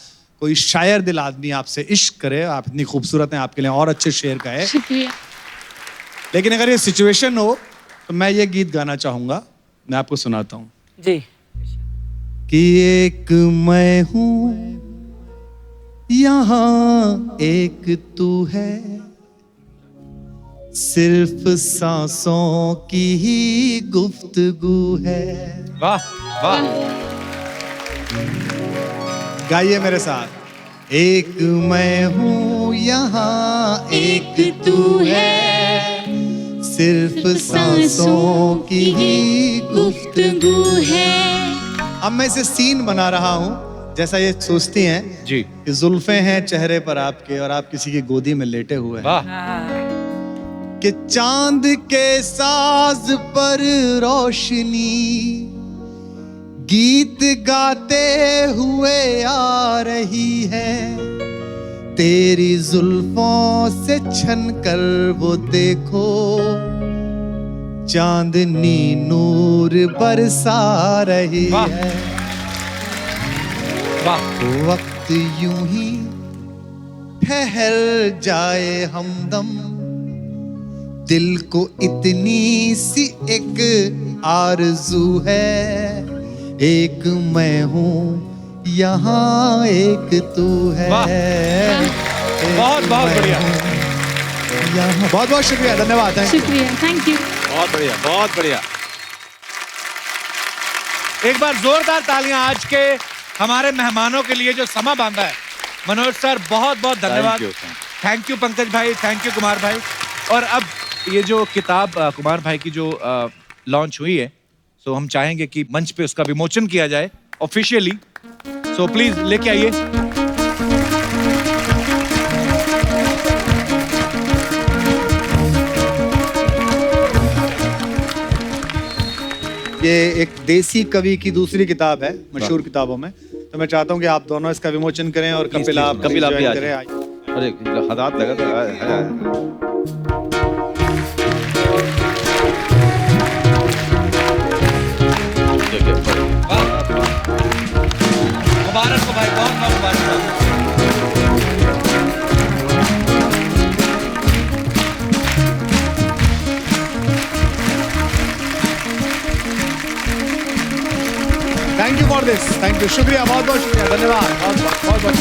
Speaker 3: कोई शायर दिल आदमी आपसे इश्क करे। आप इतनी खूबसूरत हैं, आपके लिए और अच्छे शेर का है।
Speaker 15: शुक्रिया।
Speaker 3: लेकिन अगर ये सिचुएशन हो तो मैं ये गीत गाना चाहूंगा, मैं आपको सुनाता हूँ
Speaker 2: जी।
Speaker 3: कि एक मैं हूँ यहाँ एक तू है, सिर्फ सांसों की ही गुफ्तगू है।
Speaker 1: वाह वाह।
Speaker 3: गाइए मेरे साथ। एक मैं हूँ यहाँ एक तू है, सिर्फ सांसों की ही गुफ्तगू है। अब मैं इसे सीन बना रहा हूँ जैसा ये सोचती हैं
Speaker 1: जी
Speaker 3: कि जुल्फे हैं चेहरे पर आपके और आप किसी की गोदी में लेटे हुए हैं, कि चांद के साज पर रोशनी गीत गाते हुए आ रही है, तेरी जुल्फों से छन कर वो देखो चांदनी नूर बरसा रही है। वक्त यूं ही ठहर जाए हमदम, दिल को इतनी सी एक आरज़ू है, एक मैं हूँ यहाँ एक तू है।
Speaker 1: बहुत बहुत बढ़िया।
Speaker 3: बहुत बहुत शुक्रिया, धन्यवाद।
Speaker 15: शुक्रिया, थैंक यू।
Speaker 5: बहुत बढ़िया, बहुत बढ़िया।
Speaker 1: एक बार जोरदार तालियां आज के हमारे मेहमानों के लिए जो समा बांधा है। मनोज सर बहुत बहुत धन्यवाद। थैंक यू पंकज भाई, थैंक यू कुमार भाई। और अब ये जो किताब कुमार भाई की जो लॉन्च हुई है, सो हम चाहेंगे कि मंच पे उसका विमोचन किया जाए ऑफिशियली। सो प्लीज लेके आइए।
Speaker 3: ये एक देसी कवि की दूसरी किताब है मशहूर किताबों में, तो मैं चाहता हूँ कि आप दोनों इसका विमोचन करें और कपिल आप
Speaker 5: भी
Speaker 3: join
Speaker 5: आ
Speaker 3: करें।
Speaker 5: जाए। अरे हाथ लगा तो
Speaker 1: मुबारक हो भाई, बहुत बहुत मुबारक।
Speaker 3: Thank you for this, thank you, शुक्रिया, बहुत बहुत शुक्रिया, धन्यवाद, बहुत बहुत।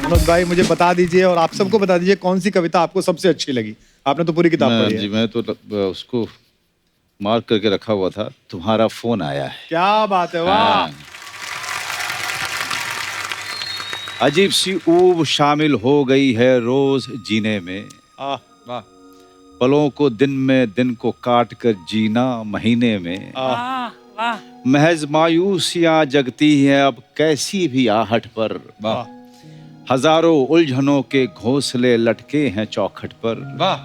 Speaker 3: मनोज भाई मुझे बता दीजिए और आप सबको बता दीजिए कौन सी कविता आपको सबसे अच्छी लगी। आपने तो पूरी किताब पढ़ी है।
Speaker 5: जी मैं तो उसको मार्क करके रखा हुआ था, तुम्हारा फोन आया है।
Speaker 3: क्या बात है, वाह।
Speaker 5: अजीब सी ऊब शामिल हो गई है रोज जीने में,
Speaker 3: वाह।
Speaker 5: पलों को दिन में, दिन को काट कर जीना महीने में।
Speaker 2: वाह वाह।
Speaker 5: महज मायूसियां जगती हैं अब कैसी भी आहट पर, हजारों उलझनों के घोंसले लटके हैं चौखट पर।
Speaker 1: वाह।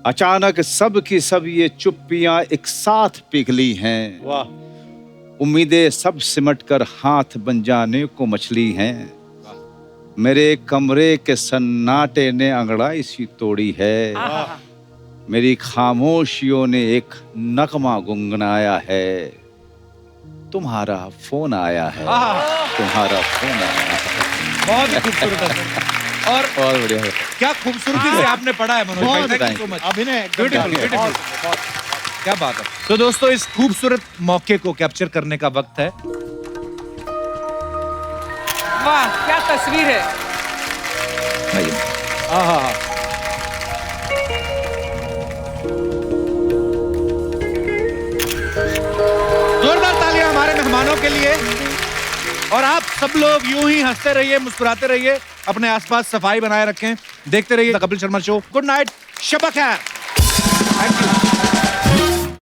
Speaker 5: अचानक सब की सब ये चुप्पियां एक साथ पिघली हैं,
Speaker 3: वाह।
Speaker 5: उम्मीदें सब सिमट कर हाथ बन जाने को मछली हैं। मेरे कमरे के सन्नाटे ने अंगड़ाई सी तोड़ी है, मेरी खामोशियों ने एक नगमा गुनगुनाया है। तुम्हारा फोन आया है, तुम्हारा फोन आया है।
Speaker 1: बहुत खूबसूरत है और
Speaker 5: बहुत बढ़िया है।
Speaker 1: क्या खूबसूरती से आपने पढ़ा है मनोज भाई, थैंक यू सो मच।
Speaker 3: अभिनय
Speaker 1: ब्यूटीफुल, ब्यूटीफुल, क्या बात है। तो दोस्तों इस खूबसूरत मौके को कैप्चर करने का वक्त है।
Speaker 2: वाह क्या तस्वीर है।
Speaker 1: जोरदार तालियां हमारे मेहमानों के लिए। और आप सब लोग यूं ही हंसते रहिए, मुस्कुराते रहिए, अपने आसपास सफाई बनाए रखें, देखते रहिए the Kapil Sharma show. Good night, शब खैर। Thank you.